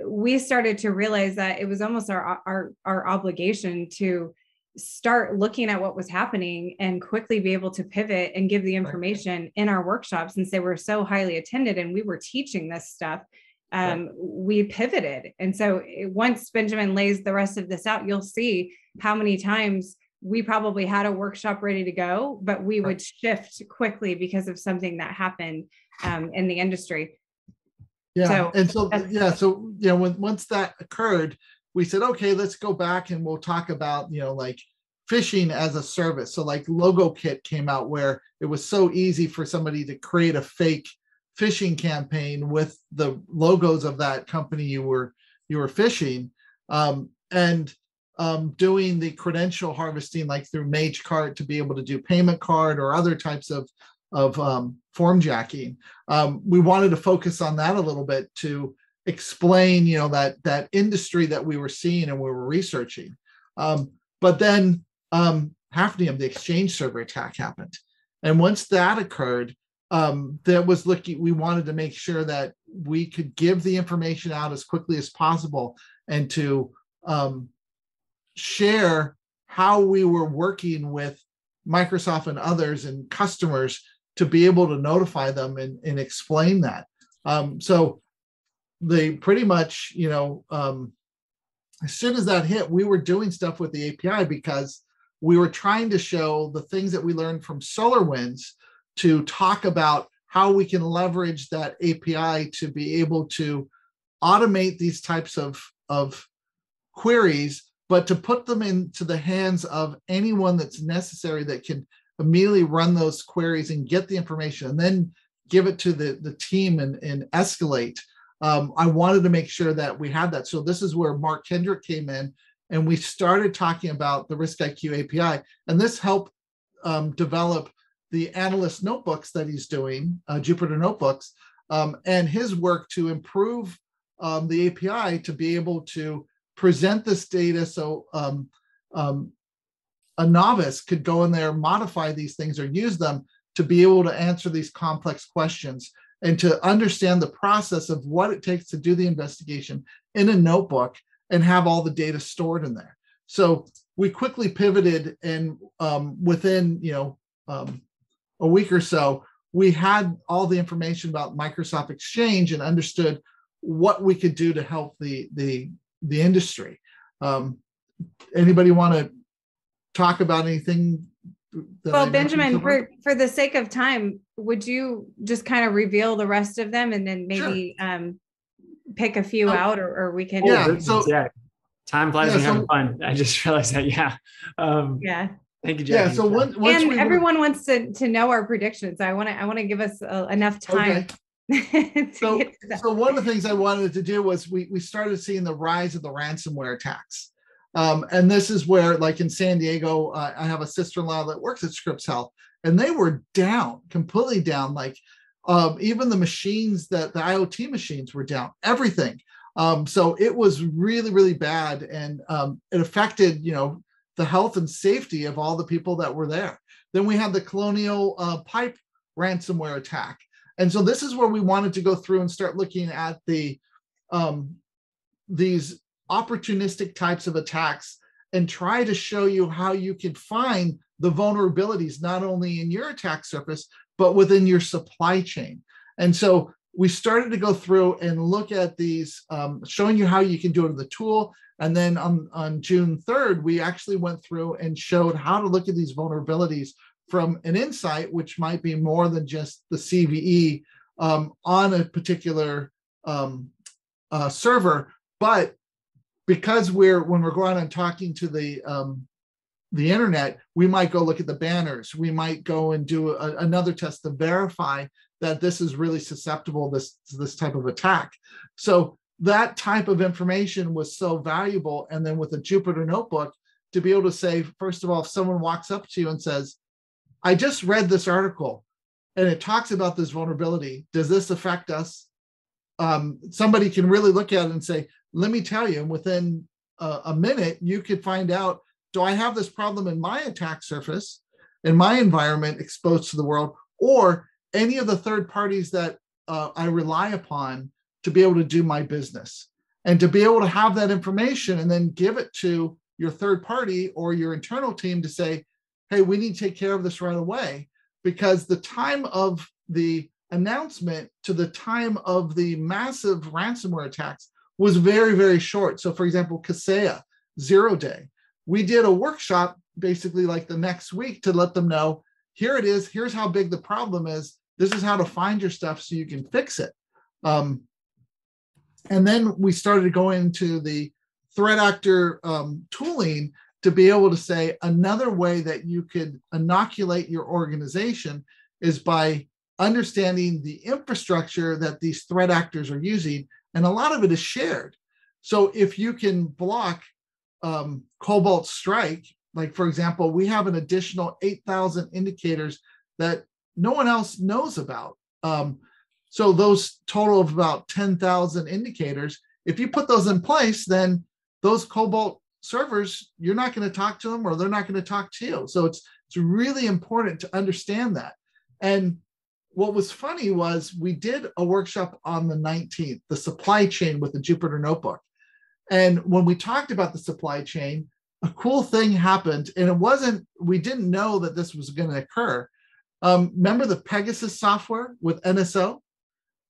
we started to realize that it was almost our obligation to start looking at what was happening and quickly be able to pivot and give the information in our workshops. And say, we're so highly attended and we were teaching this stuff. We pivoted. And so once Benjamin lays the rest of this out, you'll see how many times we probably had a workshop ready to go, but we would shift quickly because of something that happened in the industry. Yeah. So once that occurred, we said, okay, let's go back and we'll talk about, you know, like phishing as a service. So like LogoKit came out, where it was so easy for somebody to create a fake phishing campaign with the logos of that company you were phishing, and doing the credential harvesting, like through MageCart, to be able to do payment card or other types of form jacking. We wanted to focus on that a little bit to explain, you know, that industry that we were seeing and we were researching. But then Hafnium, the Exchange server attack, happened, and once that occurred, we wanted to make sure that we could give the information out as quickly as possible, and to share how we were working with Microsoft and others and customers to be able to notify them and explain that. So they pretty much, you know, as soon as that hit, we were doing stuff with the API, because we were trying to show the things that we learned from SolarWinds to talk about how we can leverage that API to be able to automate these types of queries, but to put them into the hands of anyone that's necessary, that can immediately run those queries and get the information and then give it to the team and escalate. I wanted to make sure that we had that. So this is where Mark Kendrick came in, and we started talking about the RiskIQ API, and this helped develop the analyst notebooks that he's doing, Jupyter Notebooks, and his work to improve the API to be able to present this data, so a novice could go in there, modify these things, or use them to be able to answer these complex questions, and to understand the process of what it takes to do the investigation in a notebook and have all the data stored in there. So we quickly pivoted, and within, you know, a week or so, we had all the information about Microsoft Exchange and understood what we could do to help the industry. Anybody want to talk about anything? Well, Benjamin, for the sake of time, would you just kind of reveal the rest of them, and then maybe pick a few out, or we can? Yeah. Time flies when having fun. I just realized that. Yeah. Thank you, Jackie. Yeah. So everyone wants to know our predictions. I want to give us enough time. Okay. So one of the things I wanted to do was we started seeing the rise of the ransomware attacks. And this is where, like in San Diego, I have a sister-in-law that works at Scripps Health, and they were down, completely down. Like even the machines, the IoT machines were down, everything. So it was really, really bad, and it affected, you know, the health and safety of all the people that were there. Then we had the Colonial Pipe ransomware attack. And so this is where we wanted to go through and start looking at these opportunistic types of attacks, and try to show you how you can find the vulnerabilities, not only in your attack surface, but within your supply chain. And so we started to go through and look at these, showing you how you can do it in the tool. And then on June 3rd, we actually went through and showed how to look at these vulnerabilities from an insight, which might be more than just the CVE on a particular server. But because when we're going and talking to the internet, we might go look at the banners. We might go and do another test to verify that this is really susceptible to this type of attack. So that type of information was so valuable. And then with a Jupyter notebook, to be able to say, first of all, if someone walks up to you and says, I just read this article and it talks about this vulnerability, does this affect us? Somebody can really look at it and say, let me tell you, and within a minute, you could find out, do I have this problem in my attack surface, in my environment exposed to the world, or any of the third parties that I rely upon to be able to do my business? And to be able to have that information and then give it to your third party or your internal team to say, hey, we need to take care of this right away, because the time of the announcement to the time of the massive ransomware attacks was very, very short. So for example, Kaseya, 0 day, we did a workshop basically like the next week to let them know, here it is, here's how big the problem is, this is how to find your stuff so you can fix it. And then we started going into the threat actor tooling to be able to say another way that you could inoculate your organization is by understanding the infrastructure that these threat actors are using. And a lot of it is shared. So if you can block Cobalt Strike, like for example, we have an additional 8,000 indicators that no one else knows about. So those total of about 10,000 indicators, if you put those in place, then those Cobalt servers, you're not going to talk to them or they're not going to talk to you. So it's really important to understand that. And what was funny was we did a workshop on the 19th, the supply chain with the Jupyter Notebook. And when we talked about the supply chain, a cool thing happened, and it wasn't, we didn't know that this was going to occur. Remember the Pegasus software with NSO?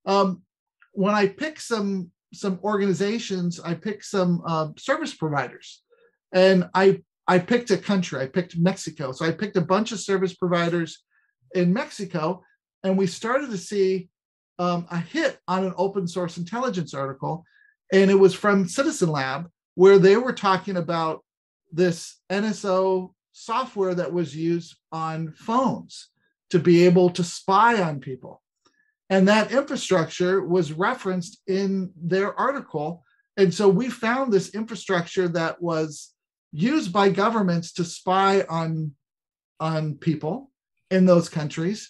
When I picked some organizations, I picked some service providers, and I picked a country. I picked Mexico. So I picked a bunch of service providers in Mexico, and we started to see a hit on an open source intelligence article, and it was from Citizen Lab, where they were talking about this NSO software that was used on phones to be able to spy on people. And that infrastructure was referenced in their article. And so we found this infrastructure that was used by governments to spy on people in those countries.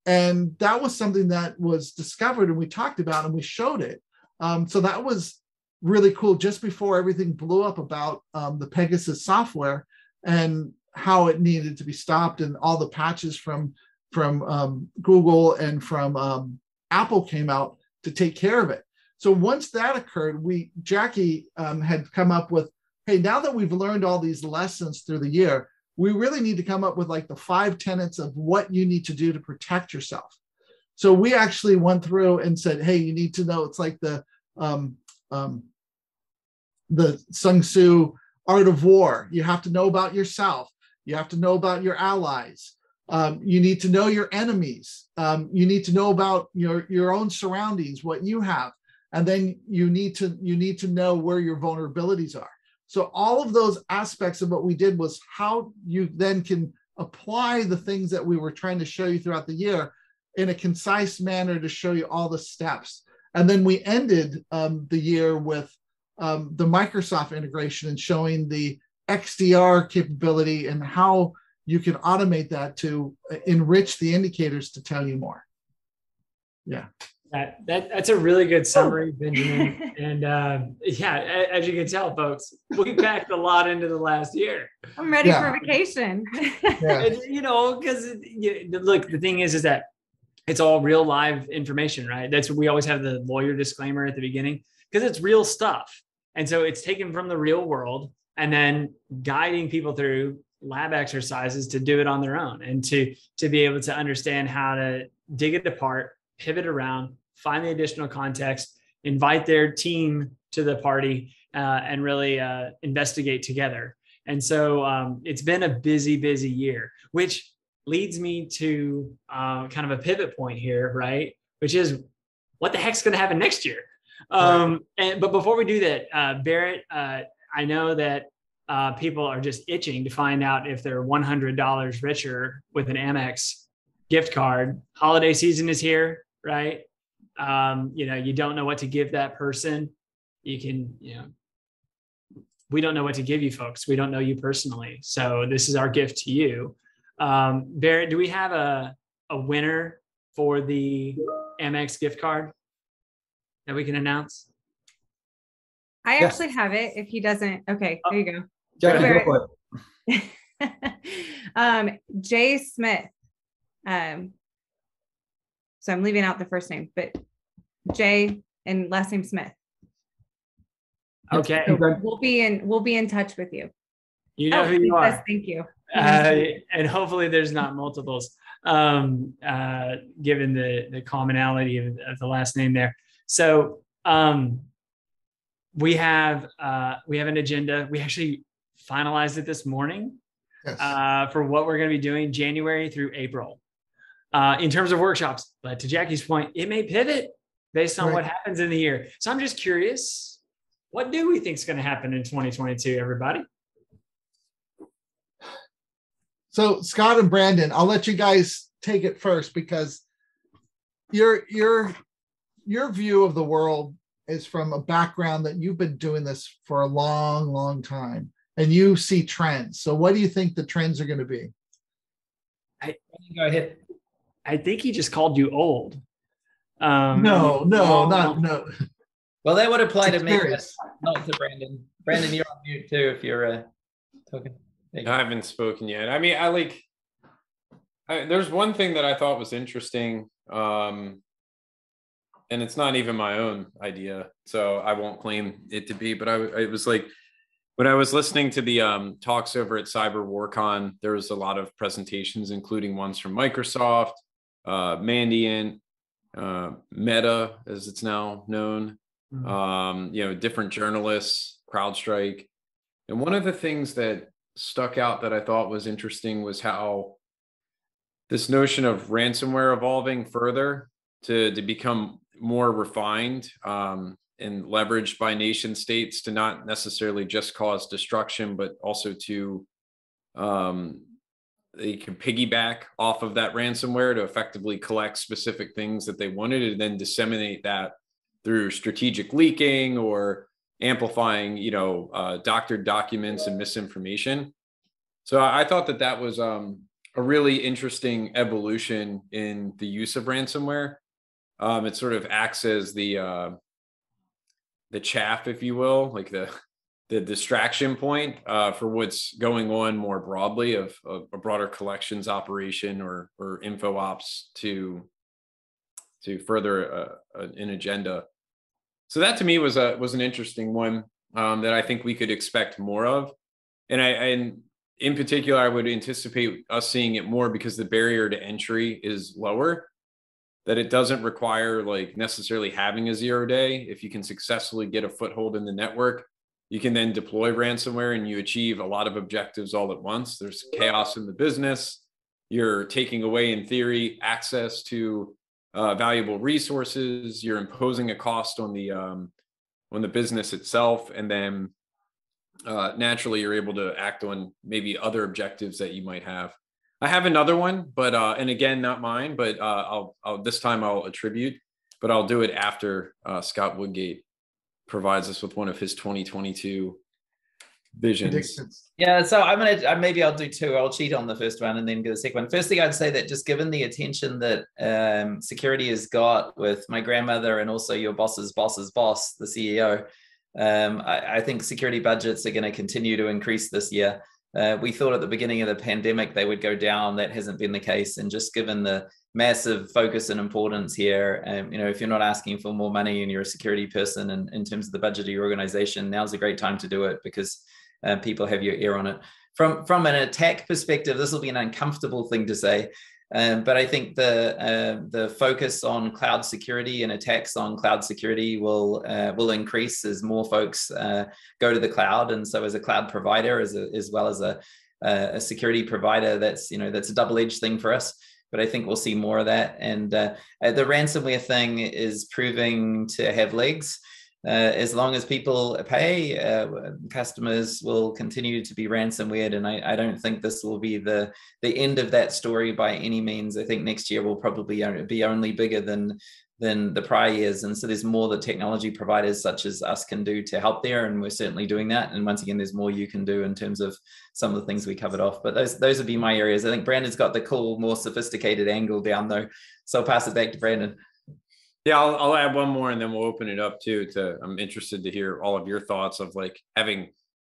And that was something that was discovered and we talked about and we showed it. So that was really cool just before everything blew up about the Pegasus software and how it needed to be stopped, and all the patches from Google and from Apple came out to take care of it. So once that occurred, Jackie had come up with, hey, now that we've learned all these lessons through the year, we really need to come up with like the 5 tenets of what you need to do to protect yourself. So we actually went through and said, hey, you need to know, it's like the Sun Tzu Art of War. You have to know about yourself. You have to know about your allies. You need to know your enemies. You need to know about your own surroundings, what you have. And then you need to know where your vulnerabilities are. So all of those aspects of what we did was how you then can apply the things that we were trying to show you throughout the year in a concise manner to show you all the steps. And then we ended the year with the Microsoft integration and showing the XDR capability and how you can automate that to enrich the indicators to tell you more. Yeah. That's a really good summary, Benjamin. And yeah, as you can tell, folks, we packed a lot into the last year. I'm ready for vacation. And, because look, the thing is that it's all real live information, right? That's we always have the lawyer disclaimer at the beginning because it's real stuff. And so it's taken from the real world and then guiding people through lab exercises to do it on their own and to be able to understand how to dig it apart, pivot around, find the additional context, invite their team to the party, and really investigate together. And so it's been a busy, busy year, which leads me to kind of a pivot point here, right? Which is what the heck's going to happen next year? But before we do that, Barrett, I know that people are just itching to find out if they're $100 richer with an Amex gift card. Holiday season is here, right? You don't know what to give that person. you can, we don't know what to give you folks. We don't know you personally. So this is our gift to you. Barrett, do we have a winner for the Amex gift card that we can announce? I actually have it. If he doesn't, okay, there you go. Jackie, go for it. Jay Smith. So I'm leaving out the first name, but Jay and last name Smith. Okay. So we'll be in touch with you. You know who you are. Thank you. And hopefully there's not multiples, given the commonality of the last name there. So we have an agenda. We actually finalized it this morning. Yes. For what we're going to be doing January through April in terms of workshops. But to Jackie's point, it may pivot based on what happens in the year. So I'm just curious, what do we think is going to happen in 2022, everybody? So Scott and Brandon, I'll let you guys take it first, because your view of the world is from a background that you've been doing this for a long, long time, and you see trends. So what do you think the trends are going to be? Go ahead. I think he just called you old. No. Well, that would apply to me, not to Brandon. Brandon, you're on mute too if you're talking. I haven't spoken yet. I mean, there's one thing that I thought was interesting, and it's not even my own idea, so I won't claim it to be, but it was like, when I was listening to the talks over at Cyber WarCon, there was a lot of presentations, including ones from Microsoft, Mandiant, Meta, as it's now known, different journalists, CrowdStrike. And one of the things that stuck out that I thought was interesting was how this notion of ransomware evolving further to become more refined and leveraged by nation states to not necessarily just cause destruction, but also to they can piggyback off of that ransomware to effectively collect specific things that they wanted and then disseminate that through strategic leaking or amplifying, doctored documents and misinformation. So I thought that was a really interesting evolution in the use of ransomware. It sort of acts as the chaff, if you will, like the distraction point for what's going on more broadly of a broader collections operation or info ops to further an agenda. So that to me was an interesting one that I think we could expect more of. And in particular, I would anticipate us seeing it more because the barrier to entry is lower, that it doesn't require like necessarily having a 0 day. If you can successfully get a foothold in the network, you can then deploy ransomware and you achieve a lot of objectives all at once. There's chaos in the business. You're taking away, in theory, access to valuable resources. You're imposing a cost on the business itself, and then naturally you're able to act on maybe other objectives that you might have. I have another one, but and again, not mine, but I'll this time I'll attribute, but I'll do it after Scott Woodgate provides us with one of his 2022 visions. Yeah, so maybe I'll do two. I'll cheat on the first one and then go the second one. Firstly, I'd say that just given the attention that security has got with my grandmother and also your boss's boss's boss, the CEO, I think security budgets are going to continue to increase this year. We thought at the beginning of the pandemic they would go down. That hasn't been the case. And just given the massive focus and importance here, if you're not asking for more money and you're a security person and in terms of the budget of your organization, now's a great time to do it because people have your ear on it. From an attack perspective, this will be an uncomfortable thing to say. But I think the focus on cloud security and attacks on cloud security will increase as more folks go to the cloud. And so as a cloud provider, as well as a security provider, that's a double-edged thing for us. But I think we'll see more of that. And the ransomware thing is proving to have legs. As long as people pay, customers will continue to be ransomware, and I don't think this will be the end of that story by any means. I think next year will probably be only bigger than than the prior years. And so there's more that technology providers such as us can do to help there. And we're certainly doing that. And once again, there's more you can do in terms of some of the things we covered off. But those would be my areas. I think Brandon's got the cool, more sophisticated angle down though. So I'll pass it back to Brandon. Yeah, I'll add one more and then we'll open it up too. I'm interested to hear all of your thoughts of like having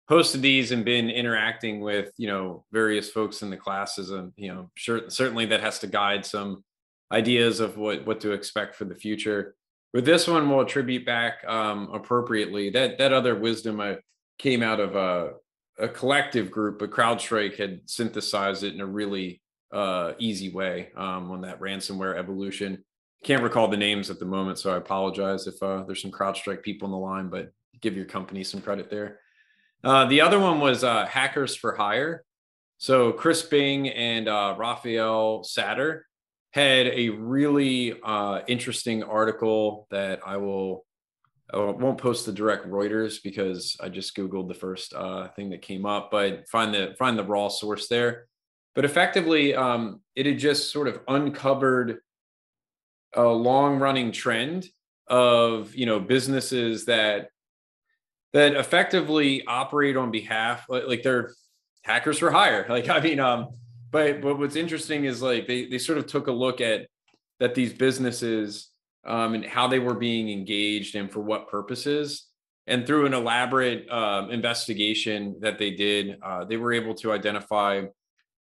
hosted these and been interacting with, various folks in the classes, and, certainly that has to guide some ideas of what to expect for the future. With this one, we'll attribute back appropriately that other wisdom came out of a collective group, but CrowdStrike had synthesized it in a really easy way on that ransomware evolution. Can't recall the names at the moment, so I apologize if there's some CrowdStrike people on the line, but give your company some credit there. The other one was Hackers for Hire. So Chris Bing and Raphael Satter had a really interesting article that I won't post the direct Reuters because I just Googled the first thing that came up, but find the raw source there. But effectively, it had just sort of uncovered a long-running trend of businesses that effectively operate on behalf, like they're hackers for hire. But what's interesting is like they sort of took a look at these businesses and how they were being engaged and for what purposes. And through an elaborate investigation that they did, they were able to identify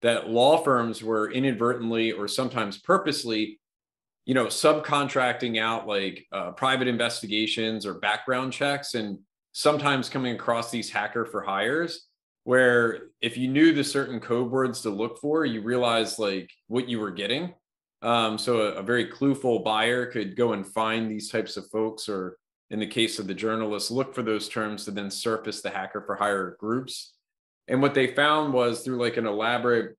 that law firms were inadvertently or sometimes purposely, subcontracting out like private investigations or background checks, and sometimes coming across these hacker for hires, where if you knew the certain code words to look for, you realize like what you were getting. So a very clueful buyer could go and find these types of folks, or in the case of the journalists, look for those terms to then surface the hacker for hire groups. And what they found was through like an elaborate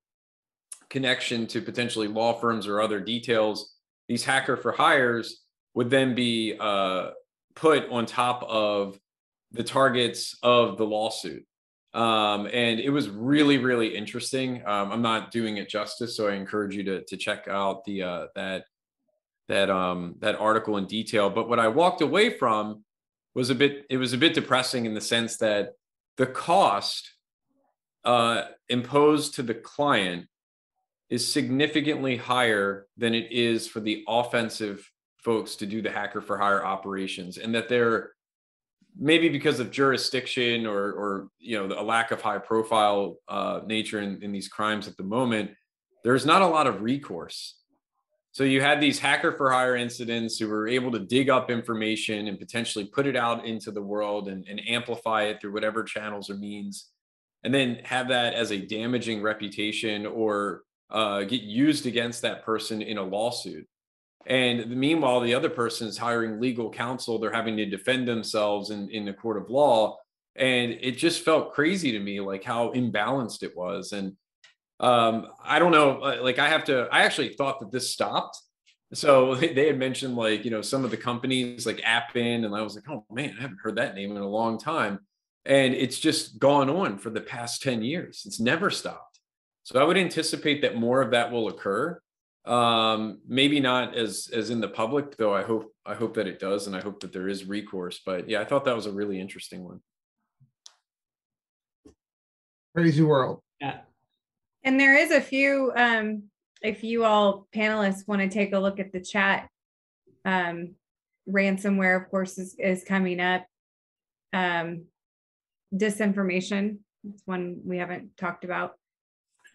connection to potentially law firms or other details, these hacker for hires would then be put on top of the targets of the lawsuit. And it was really, really interesting. I'm not doing it justice, so I encourage you to check out the that article in detail. But what I walked away from was a bit depressing in the sense that the cost imposed to the client is significantly higher than it is for the offensive folks to do the hacker for hire operations, and that they're maybe because of jurisdiction or a lack of high profile nature in these crimes at the moment, there's not a lot of recourse. So you had these hacker for hire incidents who were able to dig up information and potentially put it out into the world and amplify it through whatever channels or means, and then have that as a damaging reputation or get used against that person in a lawsuit. And meanwhile, the other person is hiring legal counsel. They're having to defend themselves in the court of law. And it just felt crazy to me, like how imbalanced it was. And I don't know, like I actually thought that this stopped. So they had mentioned like, some of the companies like Appen, and I was like, oh man, I haven't heard that name in a long time. And it's just gone on for the past 10 years. It's never stopped. So I would anticipate that more of that will occur. Maybe not as in the public, though. I hope that it does, and I hope that there is recourse. But yeah, I thought that was a really interesting one. Crazy world. Yeah. And there is a few, if you all panelists want to take a look at the chat, ransomware, of course, is coming up. Disinformation, it's one we haven't talked about.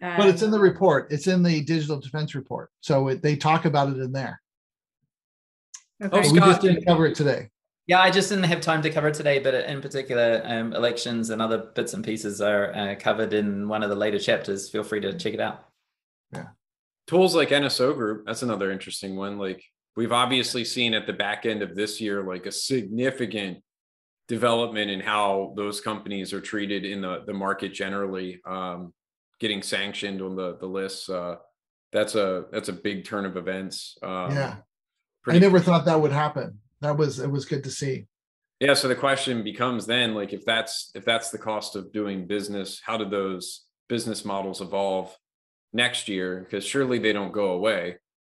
But it's in the report. It's in the digital defense report. So they talk about it in there. Okay. So we just didn't cover it today. Yeah, I just didn't have time to cover it today, but in particular, elections and other bits and pieces are covered in one of the later chapters. Feel free to check it out. Yeah. Tools like NSO Group, that's another interesting one. Like we've obviously seen at the back end of this year, like a significant development in how those companies are treated in the market generally. Getting sanctioned on the list, that's a big turn of events. Yeah, I never thought that would happen. It was good to see. Yeah, so the question becomes then, like, if that's the cost of doing business, how do those business models evolve next year? Because surely they don't go away.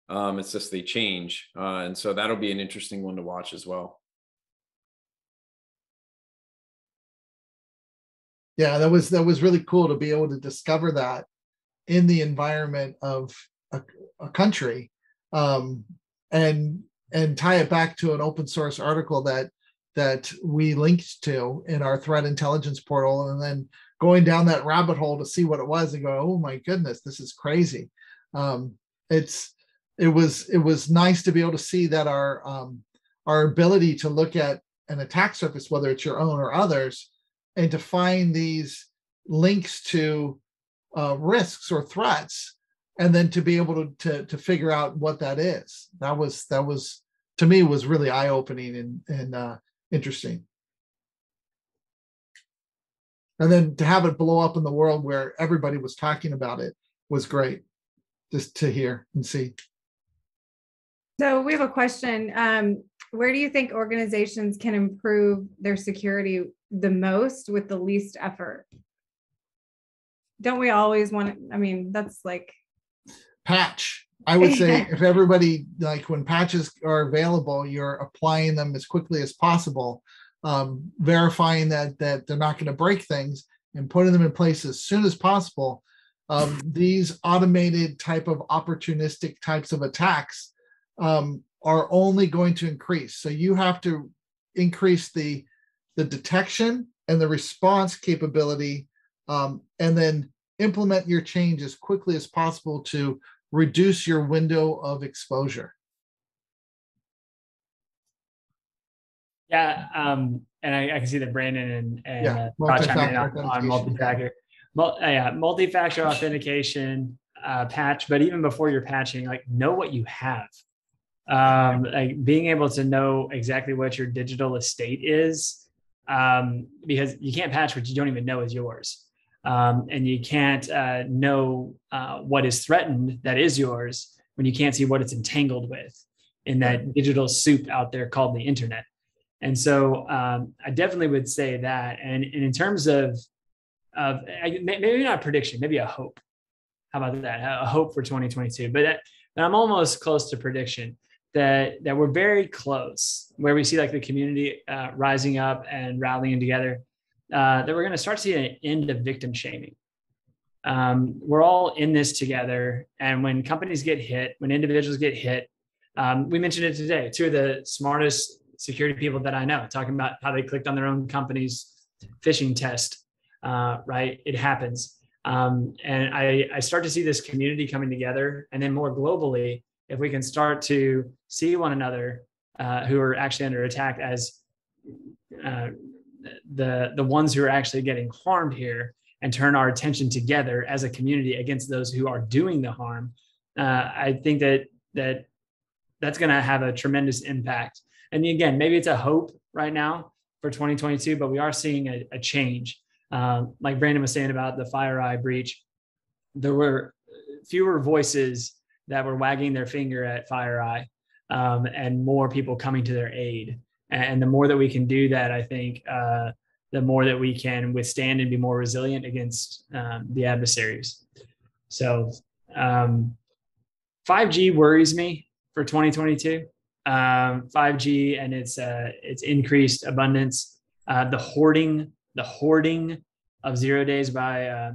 It's just they change. And so that'll be an interesting one to watch as well. Yeah, that was really cool to be able to discover that in the environment of a country, and tie it back to an open source article that we linked to in our threat intelligence portal, and then going down that rabbit hole to see what it was and go, oh my goodness, this is crazy. It was nice to be able to see that our ability to look at an attack surface, whether it's your own or others, and to find these links to risks or threats, and then to be able to figure out what that is. That was to me was really eye-opening and interesting. And then to have it blow up in the world where everybody was talking about it was great, just to hear and see. So we have a question. Where do you think organizations can improve their security the most with the least effort? Don't we always want to, I mean, that's like patch. I would say if everybody, like when patches are available, you're applying them as quickly as possible, verifying that they're not going to break things and putting them in place as soon as possible. These automated type of opportunistic types of attacks are only going to increase. So you have to increase the detection and the response capability, and then implement your change as quickly as possible to reduce your window of exposure. Yeah, and I can see that Brandon and multi-factor on multi-factor. Multi-factor authentication, patch, but even before you're patching, like know what you have. Like being able to know exactly what your digital estate is, because you can't patch what you don't even know is yours. And you can't know what is threatened that is yours when you can't see what it's entangled with in that digital soup out there called the internet. And so I definitely would say that. And in terms of maybe not a prediction, maybe a hope. How about that? A hope for 2022. But I'm almost close to prediction that we're very close, where we see like the community rising up and rallying together, that we're going to start to see an end of victim shaming. We're all in this together. And when companies get hit, when individuals get hit, we mentioned it today, two of the smartest security people that I know talking about how they clicked on their own company's phishing test, right? It happens. And I start to see this community coming together, and then more globally, if we can start to see one another who are actually under attack as the ones who are actually getting harmed here, and turn our attention together as a community against those who are doing the harm, I think that's going to have a tremendous impact. And again, maybe it's a hope right now for 2022, but we are seeing a change. Like Brandon was saying about the FireEye breach, there were fewer voices that were wagging their finger at FireEye, and more people coming to their aid. And the more that we can do that, I think the more that we can withstand and be more resilient against the adversaries. So 5G worries me for 2022. 5G and its increased abundance, the hoarding of 0 days by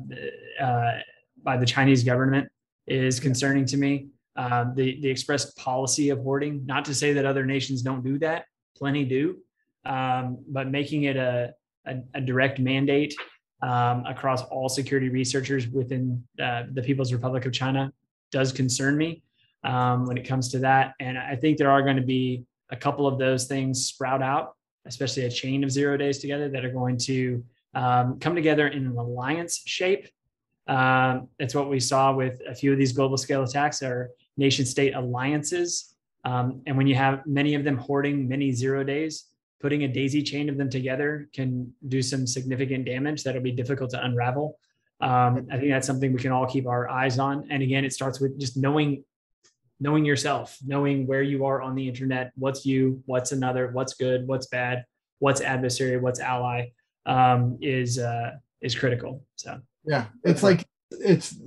the Chinese government is concerning to me. The expressed policy of hoarding, not to say that other nations don't do that, plenty do, but making it a direct mandate across all security researchers within the People's Republic of China does concern me when it comes to that. And I think there are going to be a couple of those things sprout out, especially a chain of 0 days together that are going to come together in an alliance shape. That's what we saw with a few of these global scale attacks, are nation state alliances. And when you have many of them hoarding many 0 days, putting a daisy chain of them together can do some significant damage that'll be difficult to unravel. I think that's something we can all keep our eyes on. And again, it starts with just knowing yourself, knowing where you are on the internet, what's you, what's another, what's good, what's bad, what's adversary, what's ally, is critical. So yeah, it's like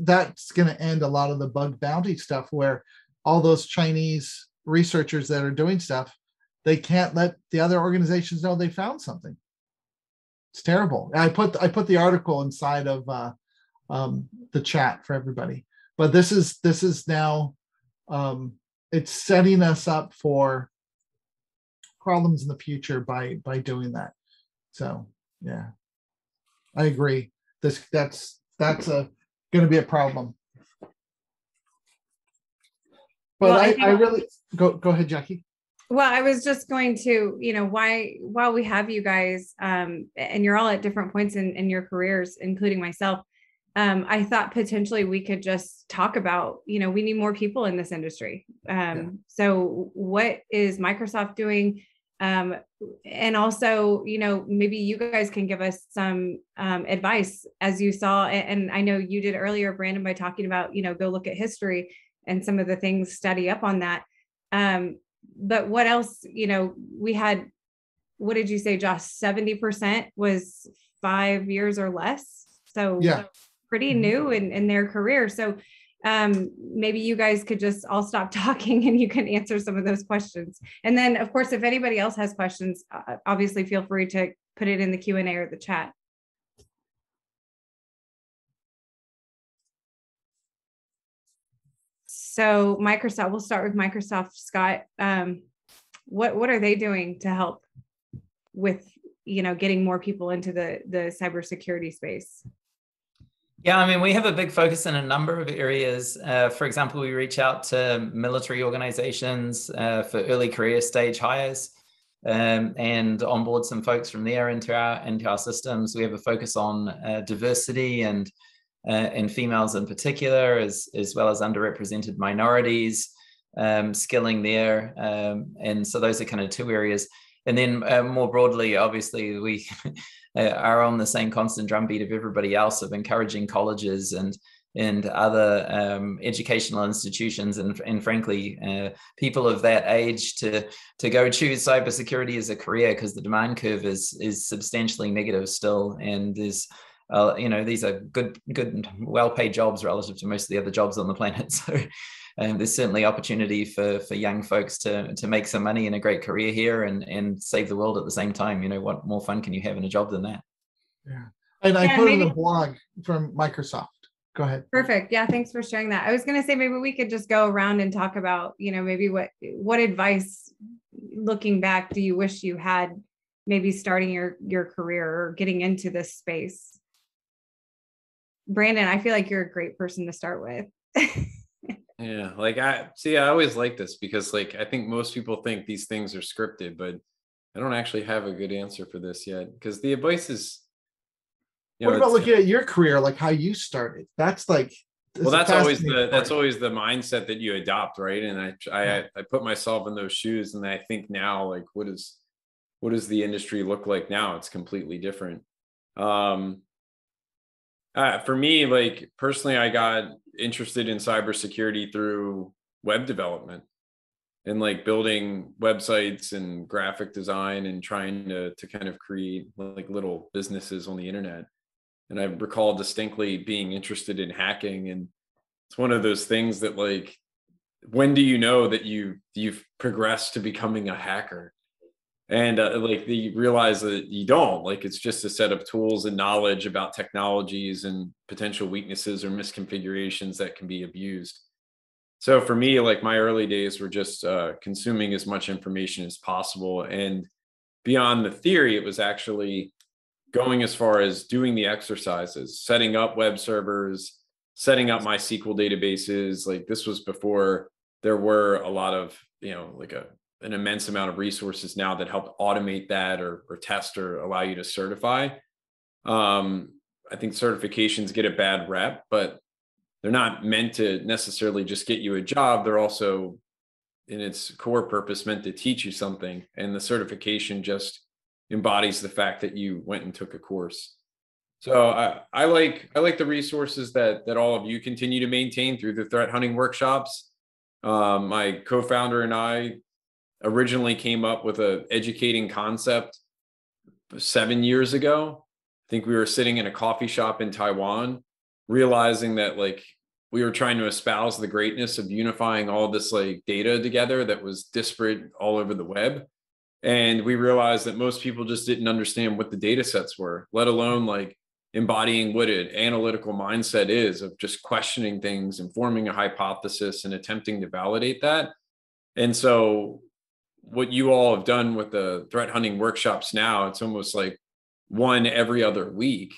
that's going to end a lot of the bug bounty stuff, where all those Chinese researchers that are doing stuff, they can't let the other organizations know they found something. It's terrible. I put the article inside of the chat for everybody. But this is now it's setting us up for problems in the future by doing that. So yeah, I agree. That's going to be a problem. But well, I really go ahead, Jackie. Well, I was just going to, while we have you guys, and you're all at different points in your careers, including myself, I thought potentially we could just talk about, we need more people in this industry. So what is Microsoft doing? And also, maybe you guys can give us some advice, as you saw, and I know you did earlier, Brandon, by talking about, go look at history and some of the things, study up on that. But what else, we had, what did you say, Josh? 70% was 5 years or less. So yeah, pretty new in their career. So maybe you guys could just all stop talking and you can answer some of those questions. And then of course, if anybody else has questions, obviously feel free to put it in the Q&A or the chat. So Microsoft, we'll start with Microsoft, Scott. What are they doing to help with, getting more people into the cybersecurity space? Yeah, I mean, we have a big focus in a number of areas. For example, we reach out to military organizations for early career stage hires and onboard some folks from there into our systems. We have a focus on diversity and females in particular, as well as underrepresented minorities, skilling there. And so those are kind of two areas. And then more broadly, obviously, we are on the same constant drumbeat of everybody else of encouraging colleges and other educational institutions and frankly, people of that age to go choose cybersecurity as a career, because the demand curve is substantially negative still. And there's these are good, well-paid jobs relative to most of the other jobs on the planet. So there's certainly opportunity for young folks to make some money in a great career here and save the world at the same time. What more fun can you have in a job than that? Yeah. And I put in a blog from Microsoft. Go ahead. Perfect. Yeah. Thanks for sharing that. I was going to say, maybe we could just go around and talk about, maybe what advice, looking back, do you wish you had maybe starting your career or getting into this space? Brandon, I feel like you're a great person to start with. Yeah, I always like this because I think most people think these things are scripted, but I don't actually have a good answer for this yet, because the advice is, what about looking at your career, like how you started? That's that's always the mindset that you adopt, right? And I put myself in those shoes, and I think now, what does the industry look like now? It's completely different. For me, personally, I got interested in cybersecurity through web development and building websites and graphic design and trying to kind of create little businesses on the internet. And I recall distinctly being interested in hacking. And it's one of those things that when do you know that you've progressed to becoming a hacker? And you realize that you don't. It's just a set of tools and knowledge about technologies and potential weaknesses or misconfigurations that can be abused. So for me, my early days were just consuming as much information as possible. And beyond the theory, it was actually going as far as doing the exercises, setting up web servers, setting up MySQL databases. This was before there were a lot of, an immense amount of resources now that help automate that or test or allow you to certify. I think certifications get a bad rep, but they're not meant to necessarily just get you a job. They're also, in its core purpose, meant to teach you something. And the certification just embodies the fact that you went and took a course. So I like the resources that all of you continue to maintain through the threat hunting workshops. My co-founder and I originally came up with a educating concept 7 years ago. I think we were sitting in a coffee shop in Taiwan, realizing that we were trying to espouse the greatness of unifying all this like data together that was disparate all over the web. And we realized that most people just didn't understand what the data sets were, let alone like embodying what an analytical mindset is of just questioning things and forming a hypothesis and attempting to validate that. And so what you all have done with the threat hunting workshops now, it's almost like one every other week,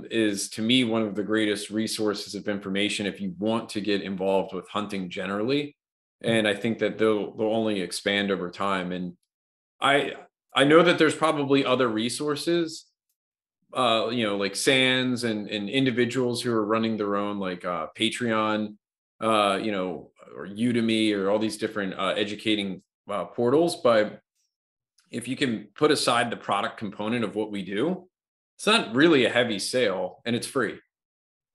is to me one of the greatest resources of information if you want to get involved with hunting generally. And I think that they'll only expand over time. And I know that there's probably other resources, like SANS and individuals who are running their own like Patreon, or Udemy or all these different educating portals. But if you can put aside the product component of what we do, it's not really a heavy sale and it's free.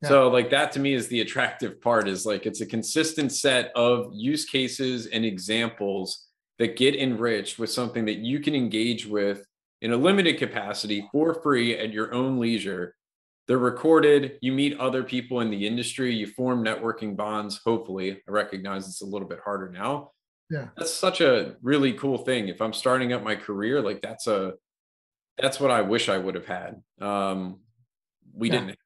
Yeah. So like that to me is the attractive part, is like it's a consistent set of use cases and examples that get enriched with something that you can engage with in a limited capacity for free at your own leisure. They're recorded. You meet other people in the industry. You form networking bonds. Hopefully, I recognize it's a little bit harder now. Yeah, that's such a really cool thing. If I'm starting up my career, like that's what I wish I would have had. We didn't.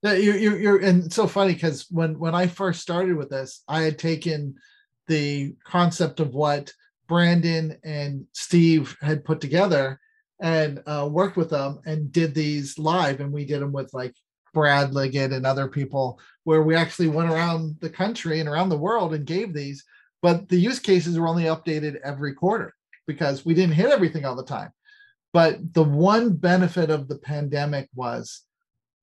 Yeah, you're and it's so funny because when I first started with this, I had taken the concept of what Brandon and Steve had put together and worked with them and did these live, and we did them with like Brad Liggett and other people, where we actually went around the country and around the world and gave these, but the use cases were only updated every quarter because we didn't hit everything all the time. But the one benefit of the pandemic was,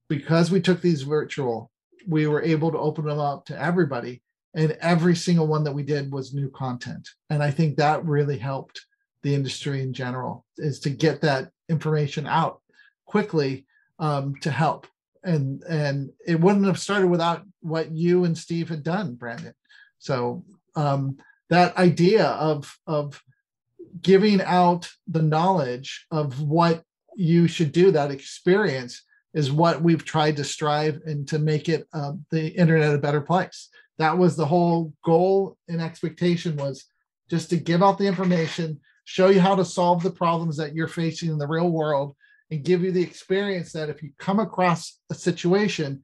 because we took these virtual, we were able to open them up to everybody, and every single one that we did was new content. And I think that really helped the industry in general, is to get that information out quickly to help. And it wouldn't have started without what you and Steve had done, Brandon. So that idea of giving out the knowledge of what you should do, that experience, is what we've tried to strive and to make it the internet a better place. That was the whole goal and expectation, was just to give out the information, show you how to solve the problems that you're facing in the real world, and give you the experience that if you come across a situation,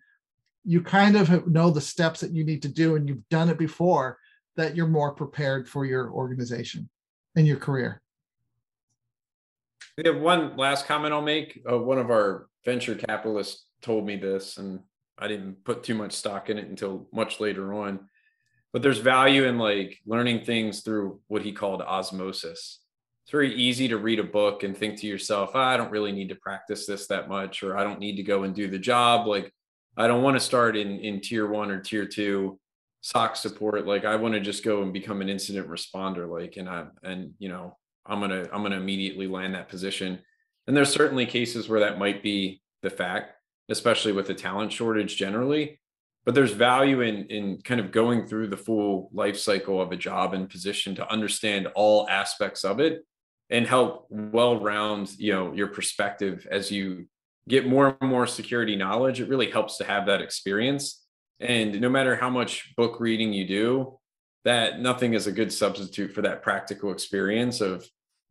you kind of know the steps that you need to do, and you've done it before, that you're more prepared for your organization and your career. We have one last comment I'll make. One of our venture capitalists told me this, and I didn't put too much stock in it until much later on, but there's value in like learning things through what he called osmosis. It's very easy to read a book and think to yourself, I don't really need to practice this that much, or I don't need to go and do the job. Like, I don't want to start in tier 1 or tier 2 SOC support. Like, I want to just go and become an incident responder. Like, I'm gonna immediately land that position. And there's certainly cases where that might be the fact, especially with the talent shortage generally. But there's value in kind of going through the full life cycle of a job and position to understand all aspects of it and help well-round, your perspective as you get more and more security knowledge. It really helps to have that experience. And no matter how much book reading you do, that nothing is a good substitute for that practical experience of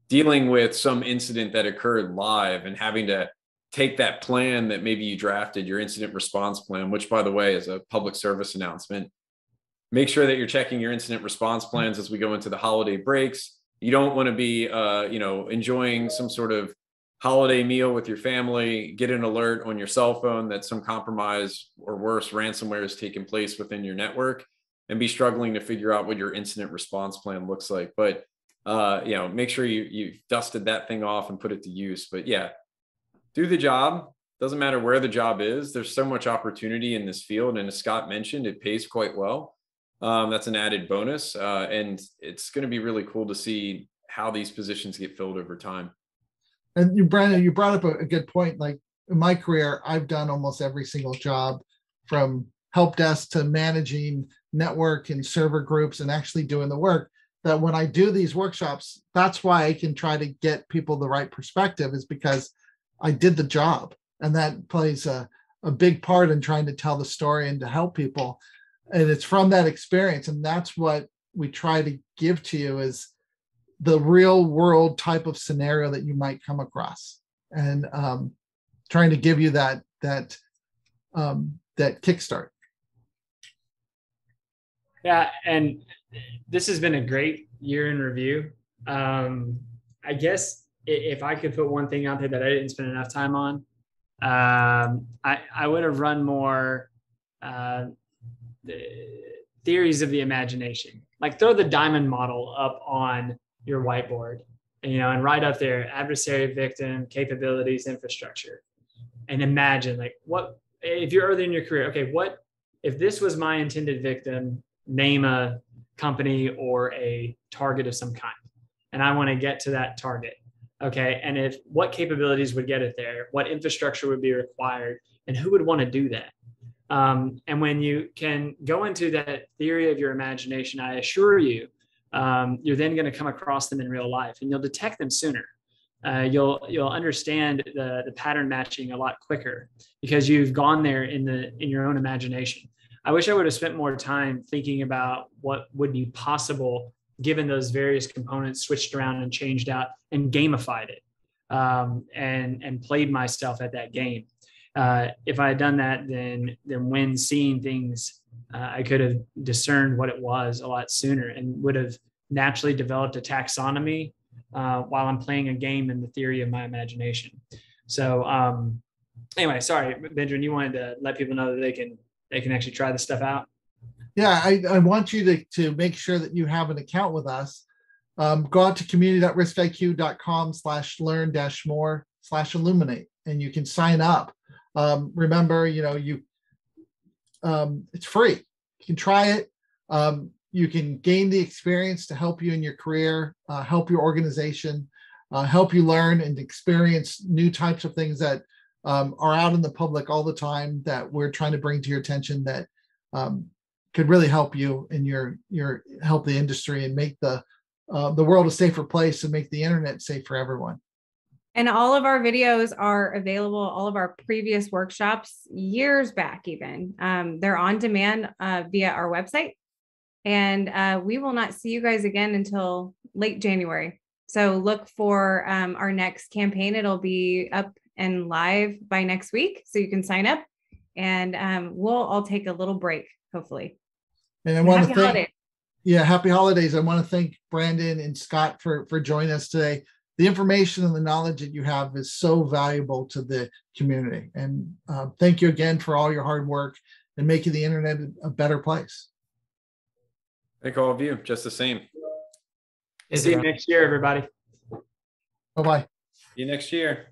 dealing with some incident that occurred live and having to take that plan that maybe you drafted, your incident response plan, which, by the way, is a public service announcement. Make sure that you're checking your incident response plans as we go into the holiday breaks. You don't want to be, enjoying some sort of holiday meal with your family, get an alert on your cell phone that some compromise or worse ransomware has taken place within your network, and be struggling to figure out what your incident response plan looks like. But, make sure you've dusted that thing off and put it to use. But yeah, do the job. Doesn't matter where the job is. There's so much opportunity in this field. And as Scott mentioned, it pays quite well. That's an added bonus. And it's going to be really cool to see how these positions get filled over time. And Brandon, you brought up a good point. Like, in my career, I've done almost every single job, from help desk to managing network and server groups and actually doing the work. That when I do these workshops, that's why I can try to get people the right perspective, is because I did the job. And that plays a a big part in trying to tell the story and to help people. And it's from that experience. And that's what we try to give to you, is the real world type of scenario that you might come across, and trying to give you that kickstart. Yeah, and this has been a great year in review. I guess if I could put one thing out there that I didn't spend enough time on, I would have run more theories of the imagination. Like, throw the diamond model up on your whiteboard, and right up there, adversary, victim, capabilities, infrastructure. And imagine, like, what if you're early in your career? Okay, what if this was my intended victim? Name a company or a target of some kind, and I want to get to that target. Okay, and what capabilities would get it there? What infrastructure would be required, and who would want to do that? And when you can go into that theory of your imagination, I assure you, you're then going to come across them in real life, and you'll detect them sooner. You'll understand the pattern matching a lot quicker, because you've gone there in your own imagination. I wish I would have spent more time thinking about what would be possible given those various components switched around and changed out, and gamified it, and played myself at that game. If I had done that, then when seeing things, I could have discerned what it was a lot sooner, and would have naturally developed a taxonomy while I'm playing a game in the theory of my imagination. So anyway, sorry, Benjamin, you wanted to let people know that they can actually try this stuff out. Yeah, I want you to make sure that you have an account with us. Go out to community.riskiq.com/learn-more/illuminate, and you can sign up. Remember, it's free. You can try it. You can gain the experience to help you in your career, help your organization, help you learn and experience new types of things that are out in the public all the time, that we're trying to bring to your attention, that could really help you in your help the industry and make the world a safer place, and make the internet safe for everyone. And all of our videos are available, all of our previous workshops years back even. They're on demand via our website. And we will not see you guys again until late January. So look for our next campaign. It'll be up and live by next week, so you can sign up, and we'll all take a little break, hopefully. And I want to thank, happy holidays. I want to thank Brandon and Scott for joining us today. The information and the knowledge that you have is so valuable to the community. And thank you again for all your hard work and making the internet a better place. Thank all of you. Just the same. See you next year, everybody. Bye-bye. See you next year.